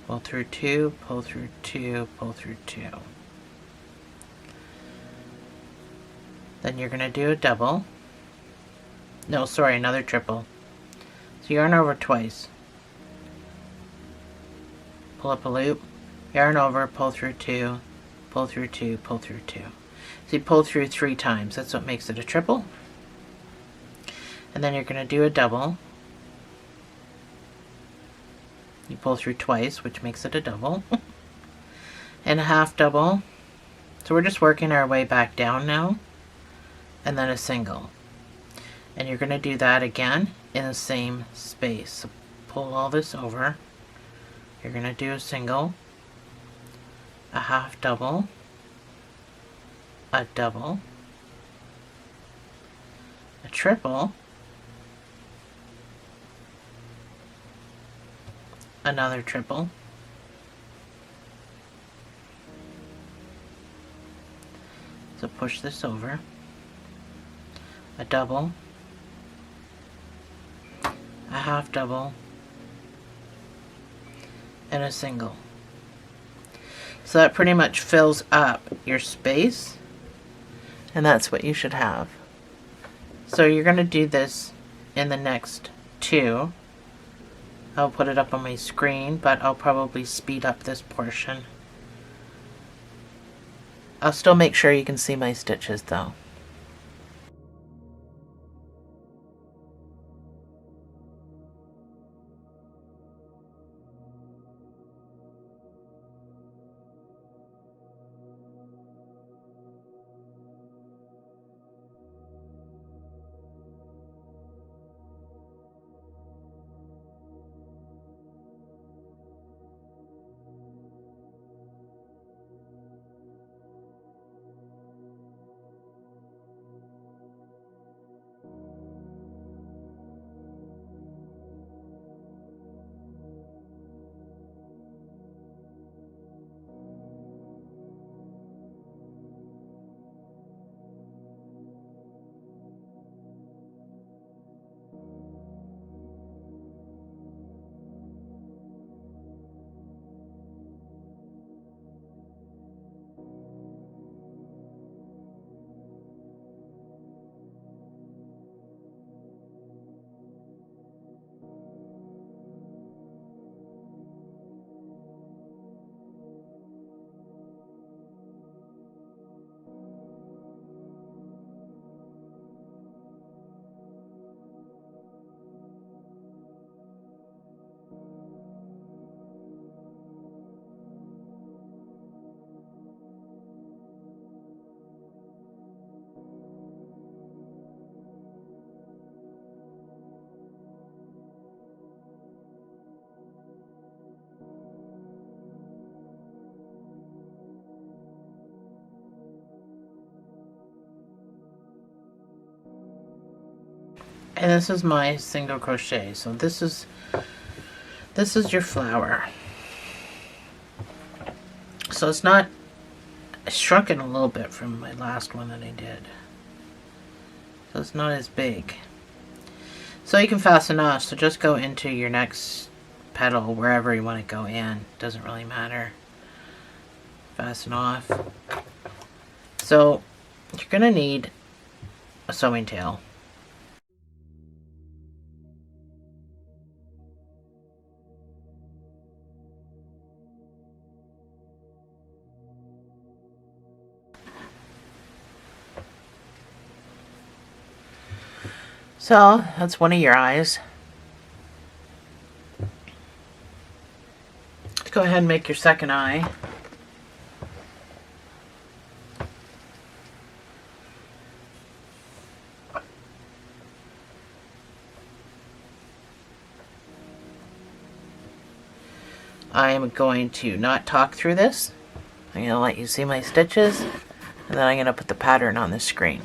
Pull through 2, pull through 2, pull through 2. Then you're going to do a double. No, sorry, another triple. So yarn over twice. Pull up a loop, yarn over, pull through 2, pull through 2, pull through 2. So you pull through 3 times. That's what makes it a triple. And then you're going to do a double. You pull through twice, which makes it a double. And a half double. So we're just working our way back down now. And then a single. And you're going to do that again in the same space. So pull all this over. You're going to do a single, a half double, a double, a triple, another triple, so push this over, a double, a half double, and a single. So that pretty much fills up your space, and that's what you should have. So you're going to do this in the next 2. I'll put it up on my screen, but I'll probably speed up this portion. I'll still make sure you can see my stitches though. And this is my single crochet. So this is your flower. So it's not shrunken a little bit from my last one that I did. So it's not as big. So you can fasten off. So just go into your next petal wherever you want to go in. Doesn't really matter. Fasten off. So you're going to need a sewing tail. So that's one of your eyes. Let's go ahead and make your second eye. I am going to not talk through this. I'm going to let you see my stitches, and then I'm going to put the pattern on the screen.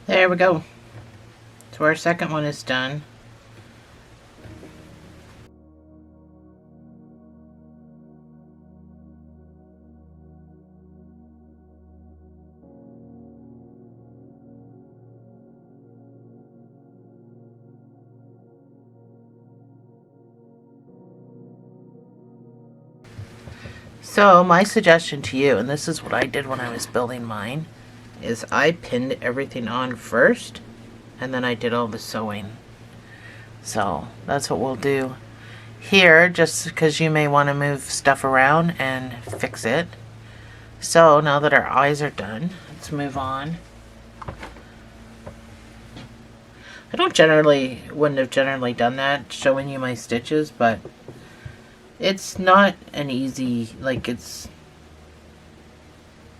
There we go. So our second one is done. So my suggestion to you, and this is what I did when I was building mine, is I pinned everything on first, and then I did all the sewing. So that's what we'll do here, just because you may want to move stuff around and fix it. So now that our eyes are done, let's move on. I wouldn't have generally done that, showing you my stitches, but it's not an easy, it's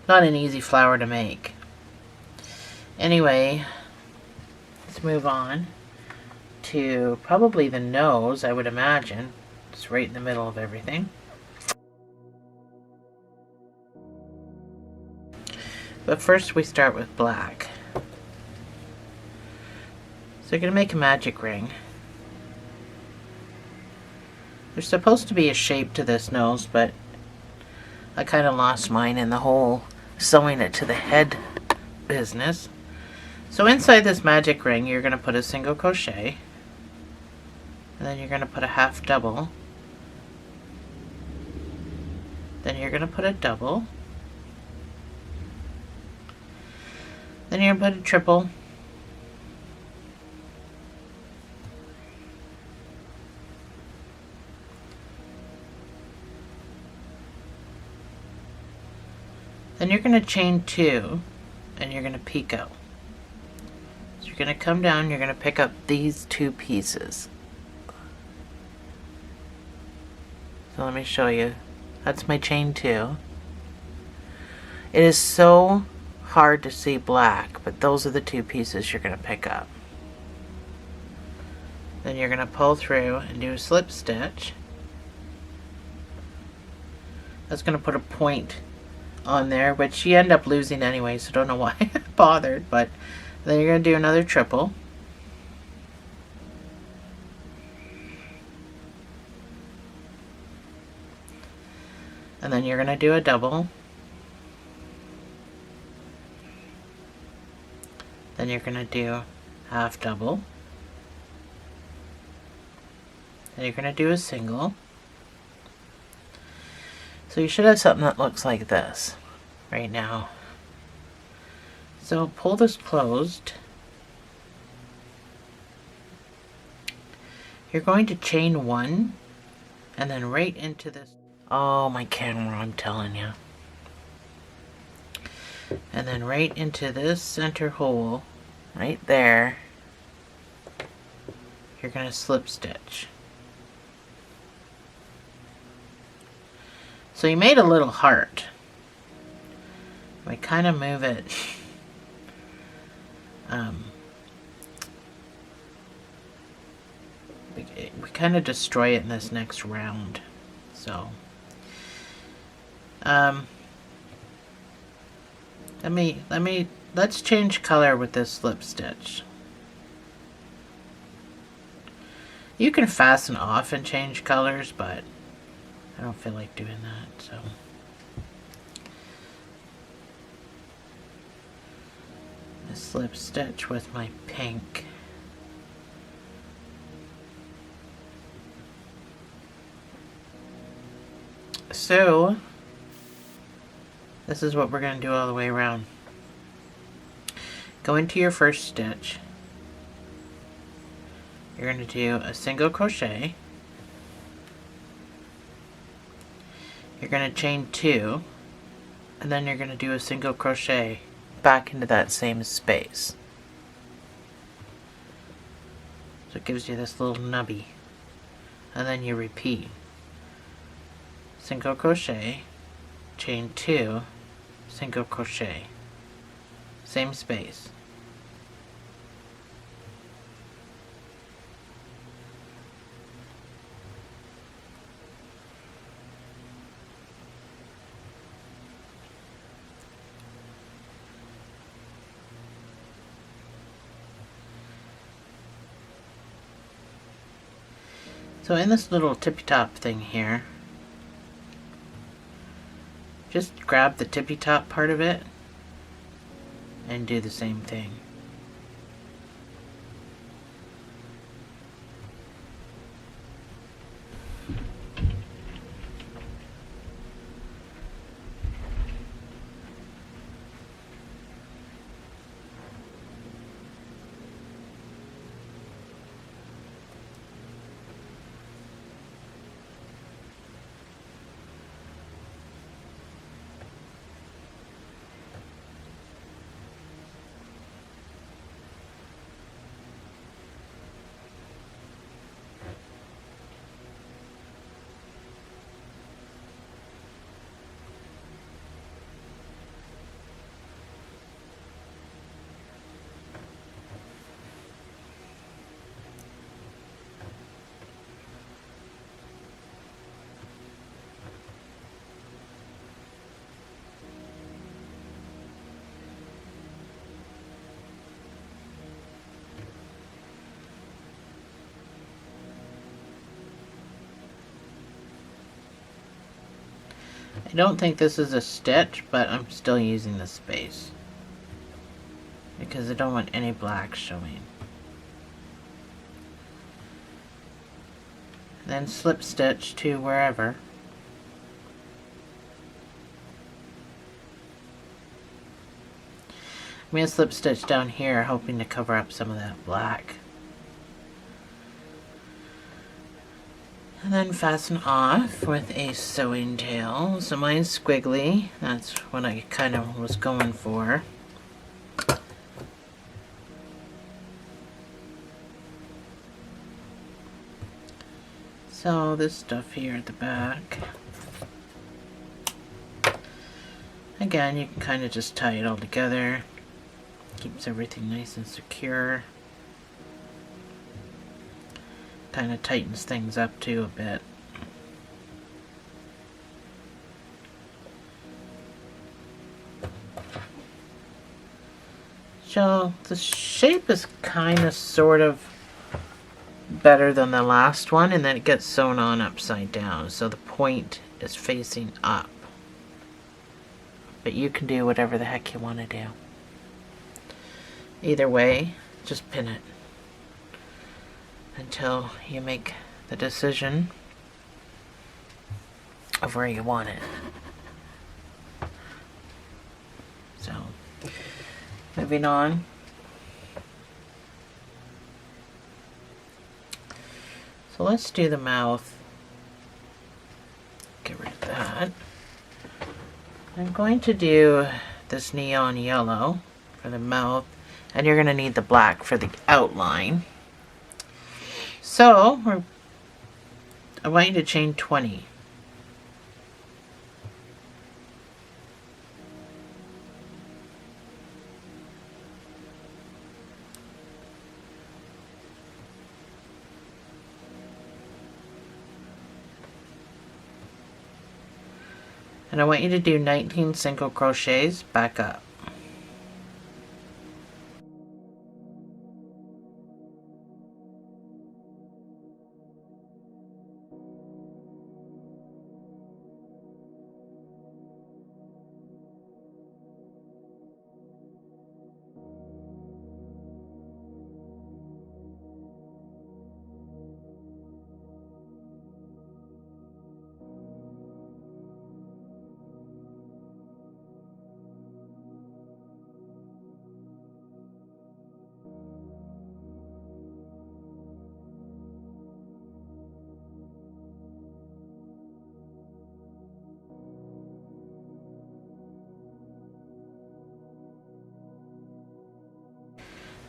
not an easy flower to make. Anyway, let's move on to probably the nose, I would imagine. It's right in the middle of everything. But first we start with black. So you're going to make a magic ring. There's supposed to be a shape to this nose, but I kind of lost mine in the whole sewing it to the head business. So inside this magic ring, you're going to put a single crochet, and then you're going to put a half double, then you're going to put a double, then you're going to put a triple, then you're going to chain 2, and you're going to picot. So you're going to come down, you're going to pick up these 2 pieces. So let me show you. That's my chain 2. It is so hard to see black, but those are the 2 pieces you're going to pick up. Then you're going to pull through and do a slip stitch. That's going to put a point on there, which you end up losing anyway, so don't know why I bothered. But then you're going to do another triple, and then you're going to do a double, then you're going to do half double, then you're going to do a single. So you should have something that looks like this right now. So pull this closed. You're going to chain 1 and then right into this. Oh, my camera, I'm telling you. And then right into this center hole, right there, you're going to slip stitch. So you made a little heart. We kind of move it. We kind of destroy it in this next round. So, let's change color with this slip stitch. You can fasten off and change colors, but I don't feel like doing that, so. A slip stitch with my pink. So, this is what we're going to do all the way around. Go into your first stitch. You're going to do a single crochet. You're going to chain 2, and then you're going to do a single crochet back into that same space. So it gives you this little nubby. And then you repeat. Single crochet, chain 2, single crochet. Same space. So in this little tippy top thing here, just grab the tippy top part of it and do the same thing. I don't think this is a stitch, but I'm still using the space because I don't want any black showing. Then slip stitch to wherever. I'm going to slip stitch down here, hoping to cover up some of that black. And then fasten off with a sewing tail. So mine's squiggly. That's what I kind of was going for. So this stuff here at the back. Again, you can kind of just tie it all together. Keeps everything nice and secure. Kind of tightens things up too a bit. So the shape is kind of sort of better than the last one, and then it gets sewn on upside down, so the point is facing up. But you can do whatever the heck you want to do. Either way, just pin it until you make the decision of where you want it. So, moving on. So let's do the mouth. Get rid of that. I'm going to do this neon yellow for the mouth, and you're going to need the black for the outline. So, I want you to chain 20. And I want you to do 19 single crochets back up.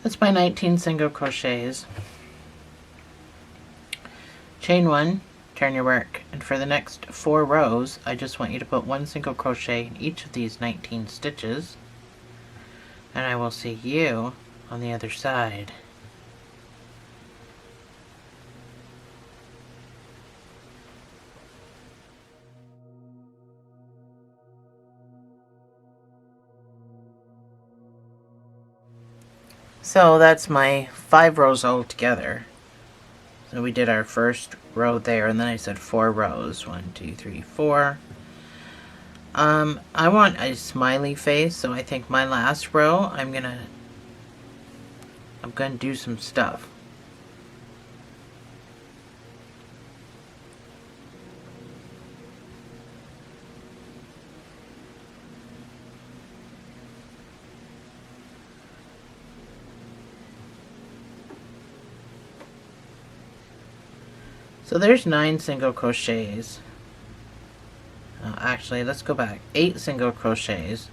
That's my 19 single crochets. Chain 1, turn your work, and for the next 4 rows I just want you to put 1 single crochet in each of these 19 stitches, and I will see you on the other side. So that's my 5 rows all together. So we did our first row there, and then I said 4 rows. 1, 2, 3, 4. I want a smiley face, so I think my last row I'm gonna do some stuff. So there's 9 single crochets. Actually, let's go back. 8 single crochets.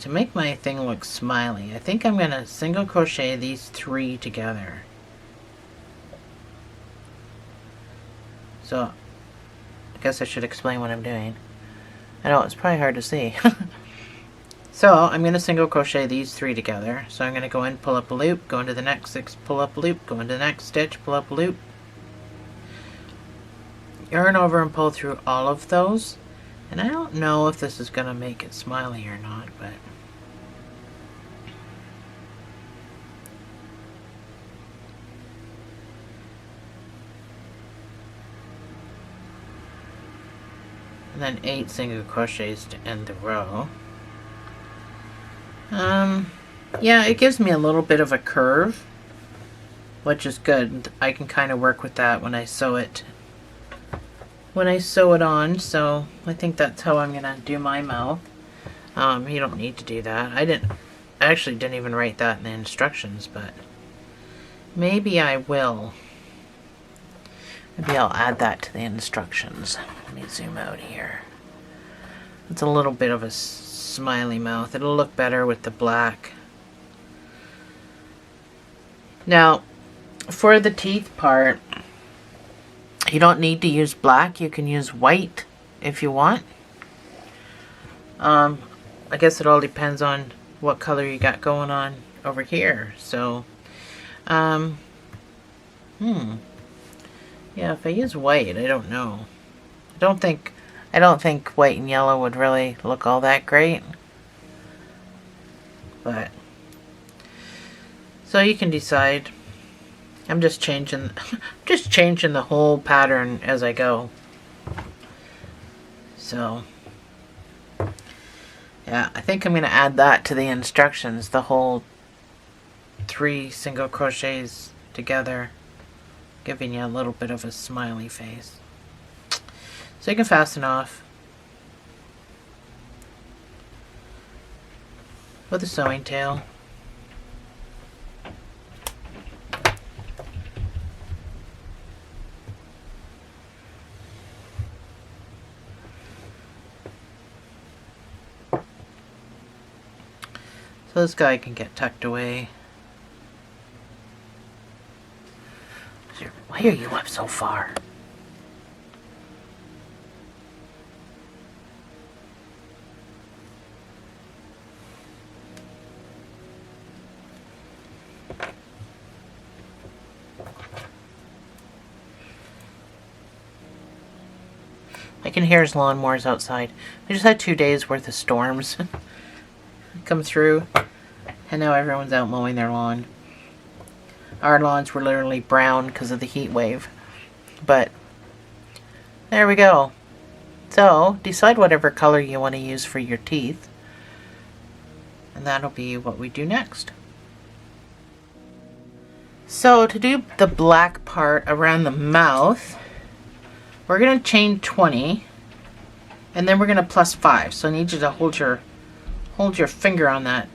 To make my thing look smiley, I think I'm gonna single crochet these 3 together. So, I guess I should explain what I'm doing. I know, it's probably hard to see. So, I'm going to single crochet these 3 together. So I'm going to go in, pull up a loop, go into the next 6, pull up a loop, go into the next stitch, pull up a loop. Yarn over and pull through all of those. And I don't know if this is going to make it smiley or not, but... And then 8 single crochets to end the row. Yeah, it gives me a little bit of a curve, which is good. I can kind of work with that when I sew it. On, so I think that's how I'm gonna do my mouth. You don't need to do that. I actually didn't even write that in the instructions, but maybe I will. Maybe I'll add that to the instructions. Let me zoom out here. It's a little bit of a smiley mouth. It'll look better with the black. Now, for the teeth part, you don't need to use black. You can use white if you want. I guess it all depends on what color you got going on over here. So, yeah, if I use white, I don't know. I don't think white and yellow would really look all that great. But so you can decide. I'm just changing the whole pattern as I go. So yeah, I think I'm going to add that to the instructions, the whole 3 single crochets together, giving you a little bit of a smiley face. So you can fasten off with a sewing tail. So this guy can get tucked away. Why are you up so far? I can hear his lawnmowers outside. I just had 2 days worth of storms come through, and now everyone's out mowing their lawn. Our lawns were literally brown because of the heat wave. But there we go. So decide whatever color you want to use for your teeth, and that'll be what we do next. So to do the black part around the mouth, we're going to chain 20, and then we're going to plus 5. So I need you to hold your finger on that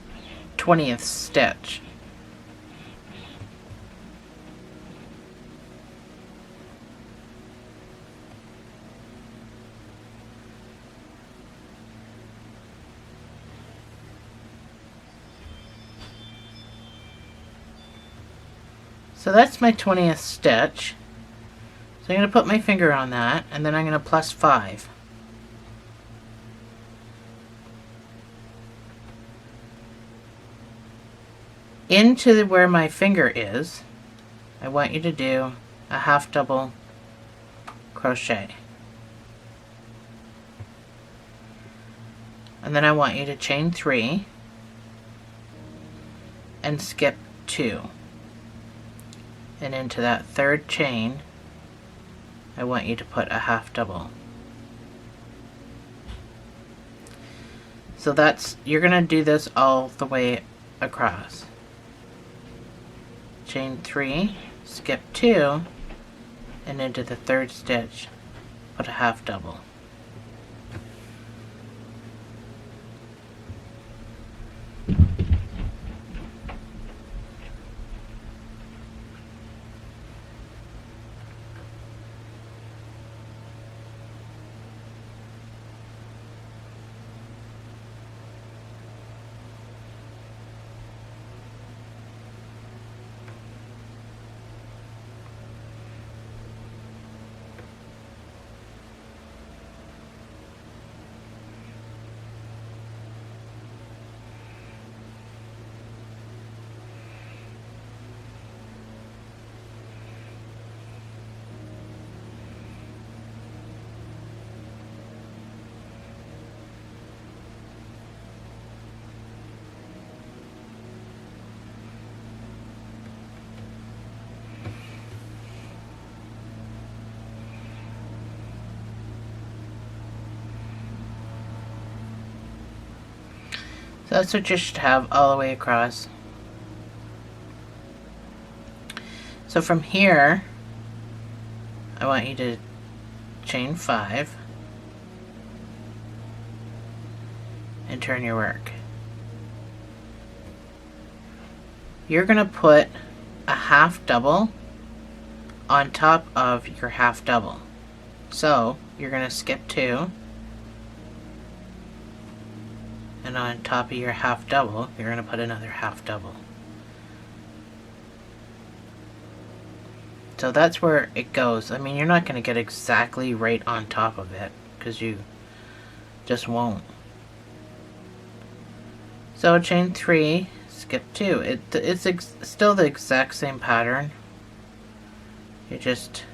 20th stitch. So that's my 20th stitch. So I'm going to put my finger on that, and then I'm going to plus 5. Into where my finger is, I want you to do a half double crochet. And then I want you to chain 3. and skip 2. And into that third chain, I want you to put a half double. So you're going to do this all the way across. Chain 3, skip 2, and into the third stitch, put a half double. So that's what you should have all the way across. So from here, I want you to chain 5 and turn your work. You're going to put a half double on top of your half double. So you're going to skip 2. And on top of your half double, you're going to put another half double. So that's where it goes. I mean, you're not going to get exactly right on top of it, because you just won't. So chain 3, skip 2. It's still the exact same pattern. You just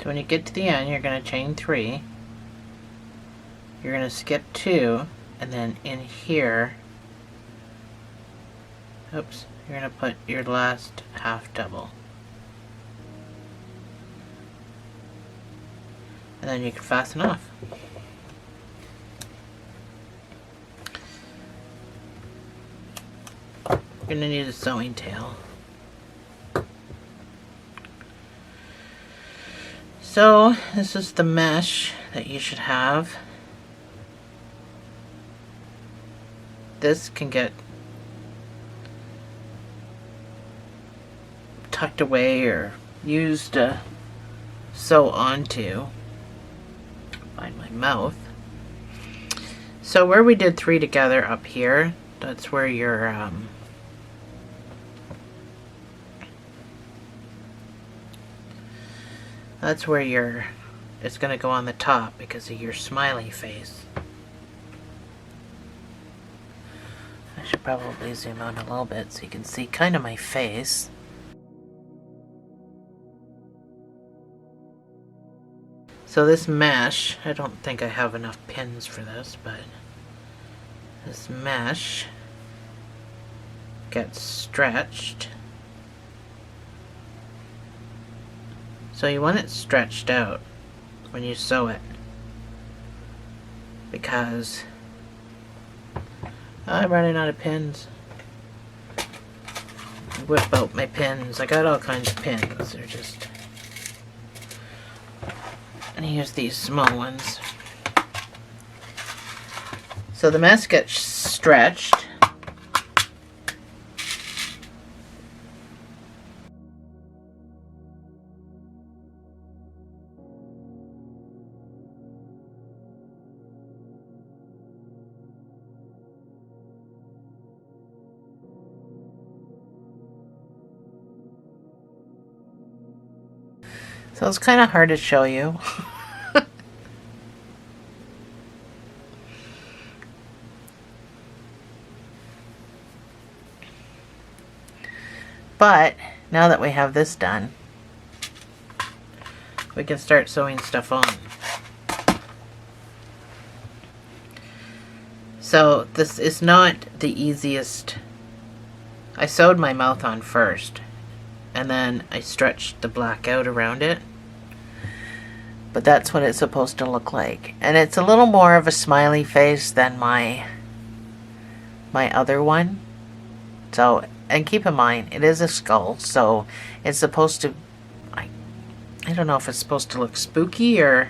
So when you get to the end, you're going to chain 3. You're going to skip 2, and then in here, oops, you're going to put your last half double. And then you can fasten off. You're going to need a sewing tail. So this is the mesh that you should have. This can get tucked away or used to sew onto. Find my mouth. So where we did 3 together up here, that's where your it's going to go on the top because of your smiley face. I should probably zoom out a little bit so you can see kind of my face. So this mesh, I don't think I have enough pins for this, but this mesh gets stretched. So you want it stretched out when you sew it, because I'm running out of pins. Whip out my pins. I got all kinds of pins. They're just... And here's these small ones. So the mesh gets stretched, So it's kind of hard to show you. But now that we have this done, we can start sewing stuff on. So this is not the easiest. I sewed my mouth on first, and then I stretched the black out around it. But that's what it's supposed to look like. And it's a little more of a smiley face than my other one. So, and keep in mind, it is a skull, so it's supposed to, I don't know if it's supposed to look spooky or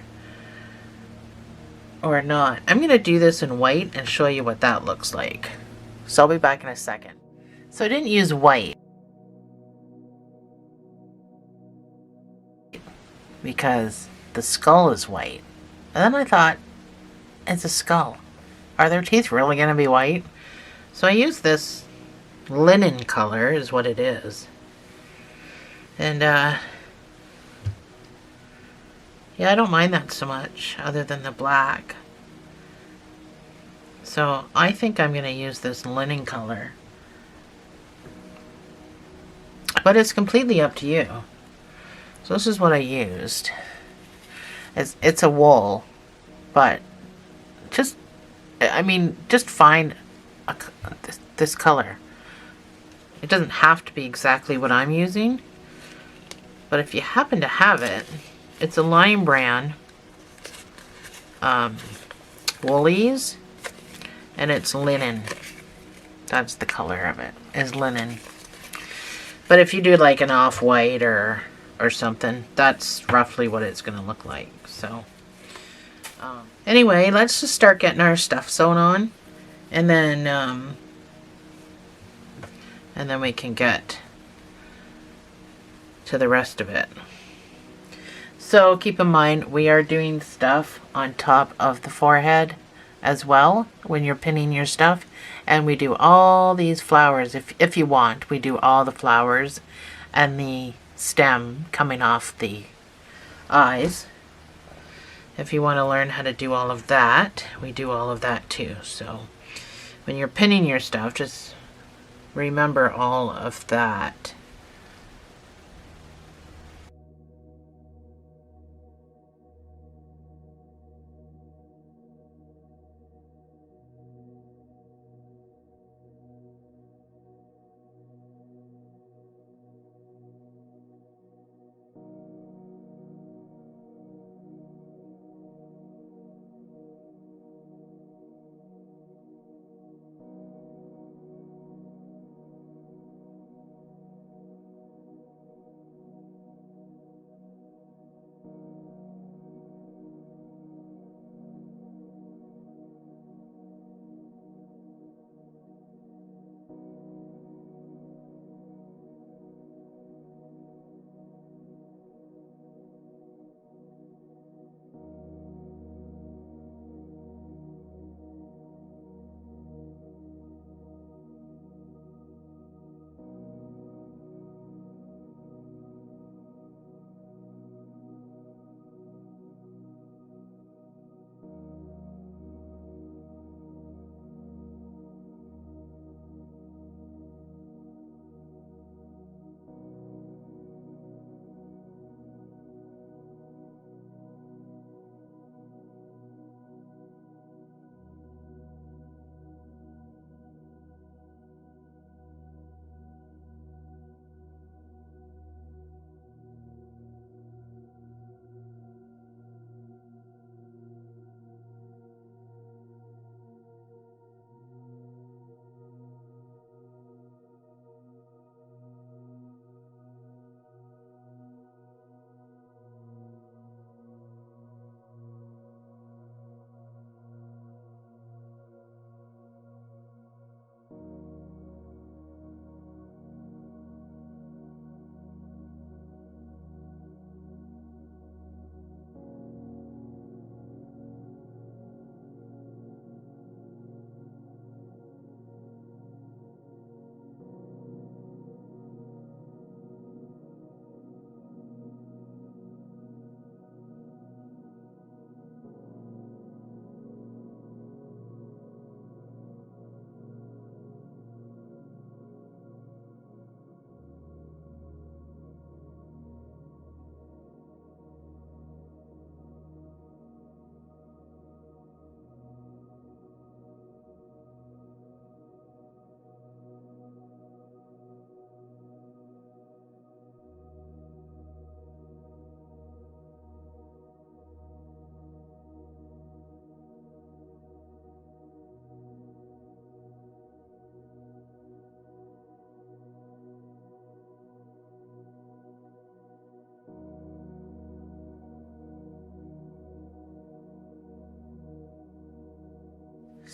not. I'm going to do this in white and show you what that looks like. So I'll be back in a second. So I didn't use white because the skull is white. And then I thought, it's a skull. Are their teeth really going to be white? So I used this linen color is what it is. And yeah, I don't mind that so much other than the black. So I think I'm going to use this linen color. But it's completely up to you. So this is what I used. It's a wool, but just, I mean, just find this color. It doesn't have to be exactly what I'm using, but if you happen to have it, it's a Lime brand woolies, and it's linen. That's the color of it, is linen. But if you do like an off-white or something, that's roughly what it's going to look like. So anyway, let's just start getting our stuff sewn on, and then we can get to the rest of it. So keep in mind, we are doing stuff on top of the forehead as well when you're pinning your stuff. And we do all these flowers. If you want, we do all the flowers and the stem coming off the eyes. If you want to learn how to do all of that, we do all of that too. So when you're pinning your stuff, just remember all of that.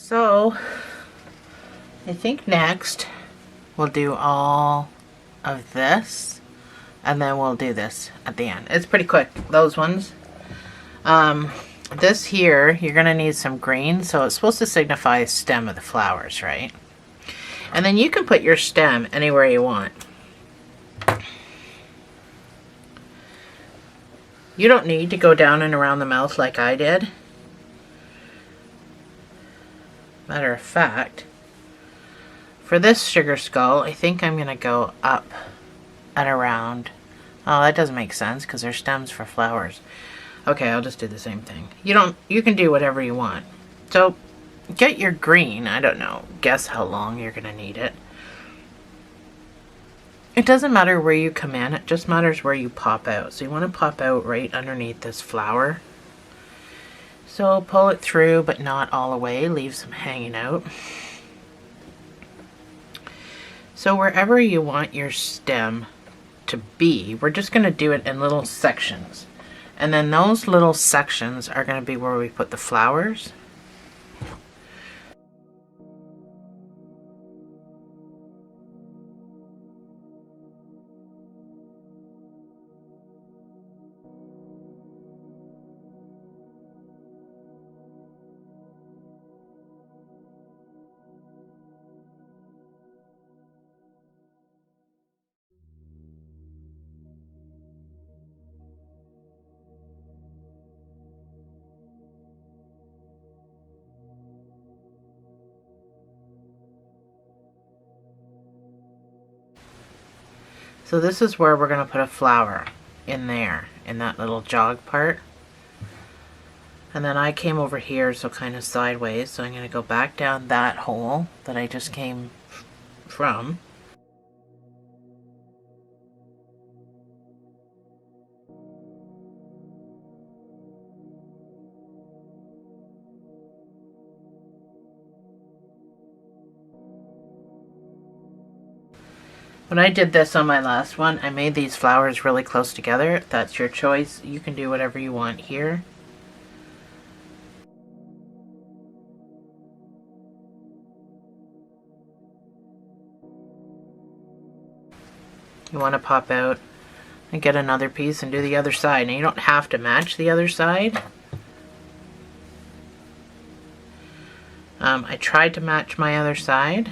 So I think next we'll do all of this, and then we'll do this at the end. It's pretty quick, those ones. This here, you're gonna need some green, so it's supposed to signify the stem of the flowers, right? And then you can put your stem anywhere you want. You don't need to go down and around the mouth like I did. Matter of fact, for this sugar skull, I think I'm going to go up and around. Oh, that doesn't make sense because there's stems for flowers. Okay, I'll just do the same thing. You can do whatever you want. So, get your green. I don't know. Guess how long you're going to need it. It doesn't matter where you come in. It just matters where you pop out. So you want to pop out right underneath this flower. So pull it through, but not all the way. Leave some hanging out. So wherever you want your stem to be, we're just going to do it in little sections. And then those little sections are going to be where we put the flowers. So this is where we're going to put a flower in there, in that little jog part. And then I came over here, so kind of sideways. So I'm going to go back down that hole that I just came from. When I did this on my last one, I made these flowers really close together. That's your choice. You can do whatever you want here. You want to pop out and get another piece and do the other side. Now you don't have to match the other side. I tried to match my other side.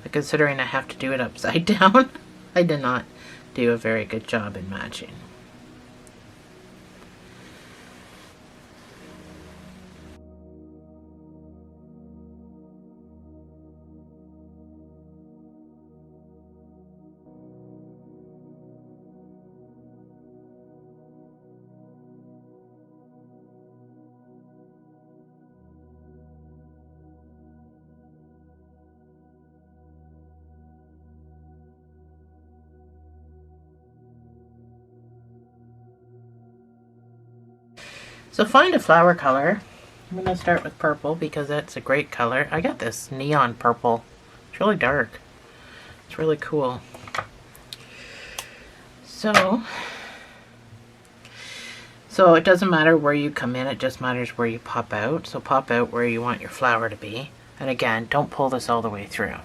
But considering I have to do it upside down, I did not do a very good job in matching. So find a flower color. I'm going to start with purple because that's a great color. I got this neon purple. It's really dark. It's really cool. So it doesn't matter where you come in, it just matters where you pop out. So pop out where you want your flower to be. And again, don't pull this all the way through.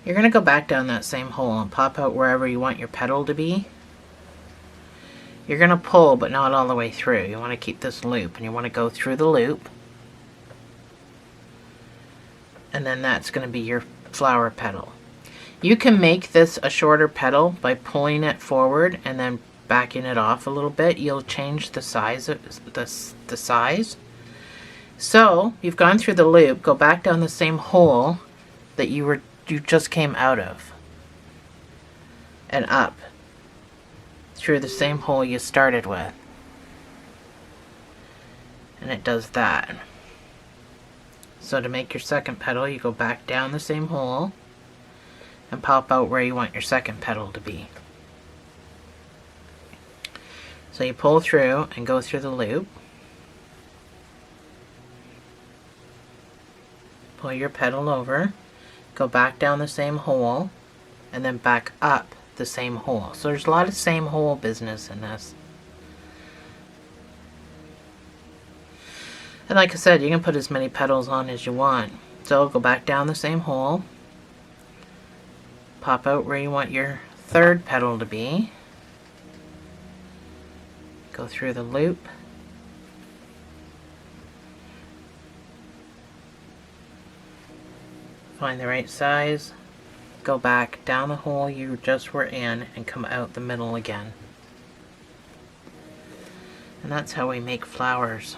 You're going to go back down that same hole and pop out wherever you want your petal to be. You're going to pull, but not all the way through. You want to keep this loop, and you want to go through the loop. And then that's going to be your flower petal. You can make this a shorter petal by pulling it forward and then backing it off a little bit. You'll change the size of the size. So you've gone through the loop. Go back down the same hole that you just came out of, and up through the same hole you started with, and it does that. So to make your second petal, you go back down the same hole and pop out where you want your second petal to be. So you pull through and go through the loop, pull your petal over, go back down the same hole, and then back up the same hole. So there's a lot of same hole business in this. And like I said, you can put as many petals on as you want. So go back down the same hole, pop out where you want your third petal to be, go through the loop, find the right size, go back down the hole you just were in and come out the middle again. And that's how we make flowers.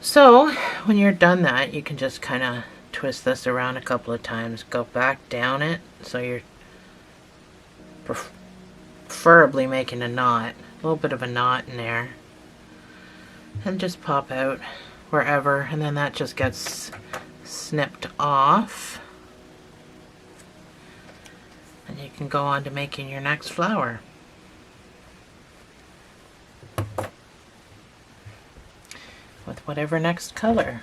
So when you're done that, you can just kind of twist this around a couple of times, go back down it, so you're preferably making a knot, a little bit of a knot in there, and just pop out wherever, and then that just gets snipped off, and you can go on to making your next flower. With whatever next color.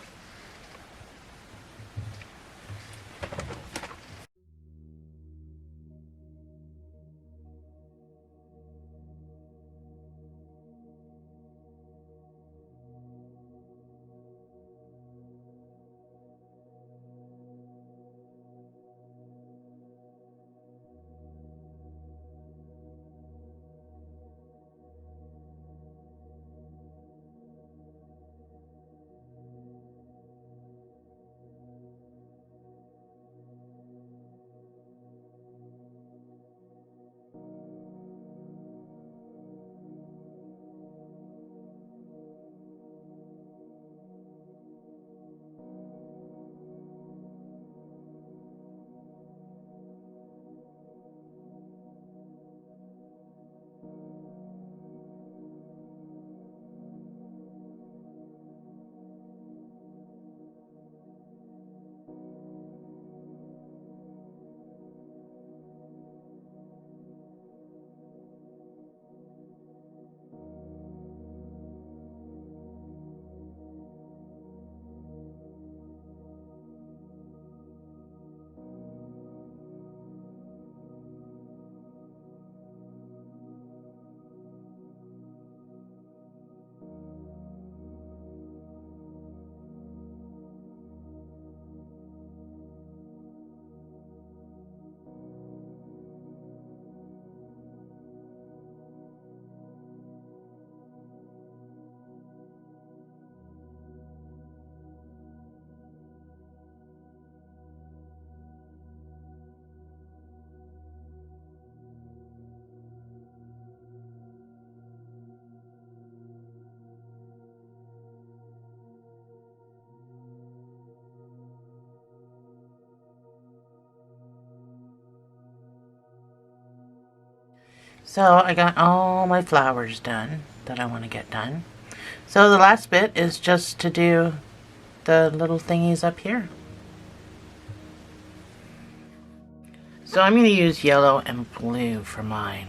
So I got all my flowers done that I want to get done. So the last bit is just to do the little thingies up here. So I'm going to use yellow and blue for mine.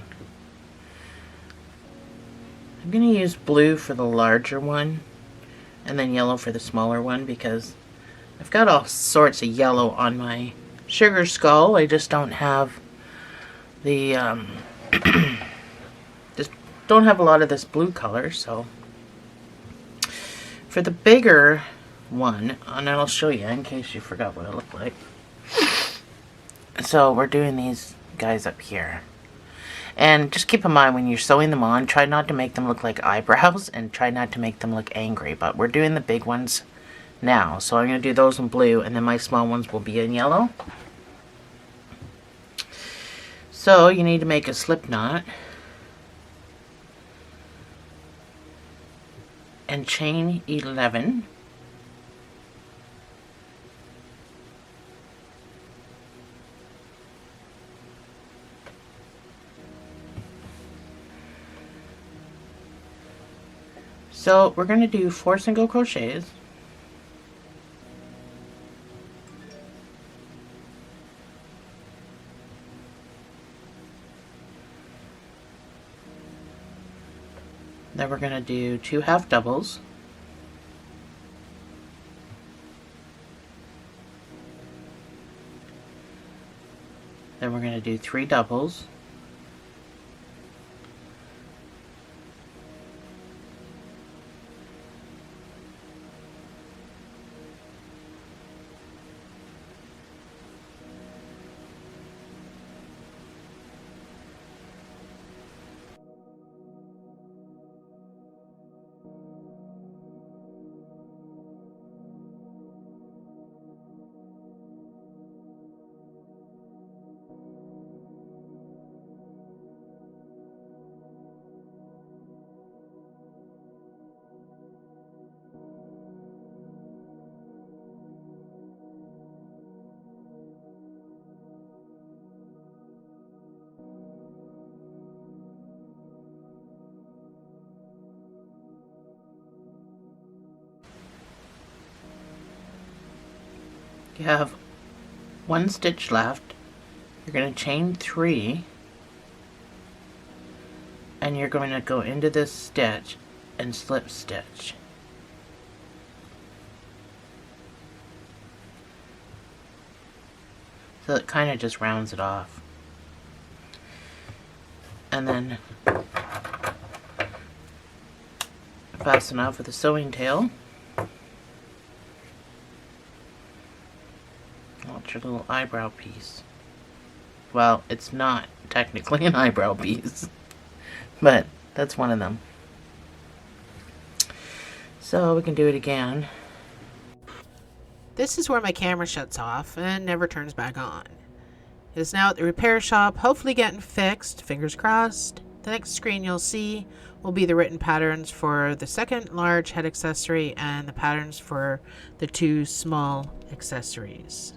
I'm going to use blue for the larger one and then yellow for the smaller one because I've got all sorts of yellow on my sugar skull. I just don't have the just don't have a lot of this blue color. So for the bigger one, and I'll show you in case you forgot what it looked like. So we're doing these guys up here. And just keep in mind when you're sewing them on, try not to make them look like eyebrows and try not to make them look angry. But we're doing the big ones now. So I'm going to do those in blue and then my small ones will be in yellow. So you need to make a slip knot and chain 11. So we're going to do 4 single crochets. Then we're going to do 2 half doubles. Then we're going to do 3 doubles. You have 1 stitch left. You're going to chain 3, and you're going to go into this stitch and slip stitch. So it kind of just rounds it off. And then fasten off with a sewing tail. That's your little eyebrow piece. Well, it's not technically an eyebrow piece, but that's one of them. So we can do it again. This is where my camera shuts off and never turns back on. It is now at the repair shop, hopefully getting fixed, fingers crossed. The next screen you'll see will be the written patterns for the second large head accessory and the patterns for the 2 small accessories.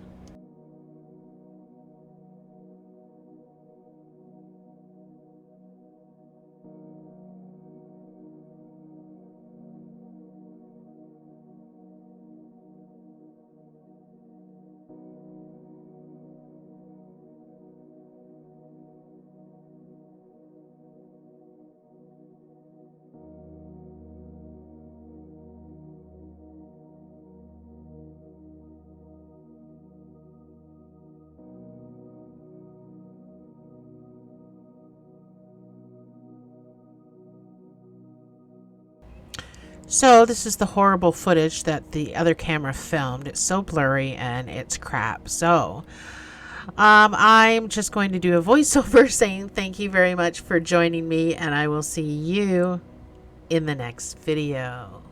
So this is the horrible footage that the other camera filmed. It's so blurry and it's crap. So I'm just going to do a voiceover saying thank you very much for joining me, and I will see you in the next video.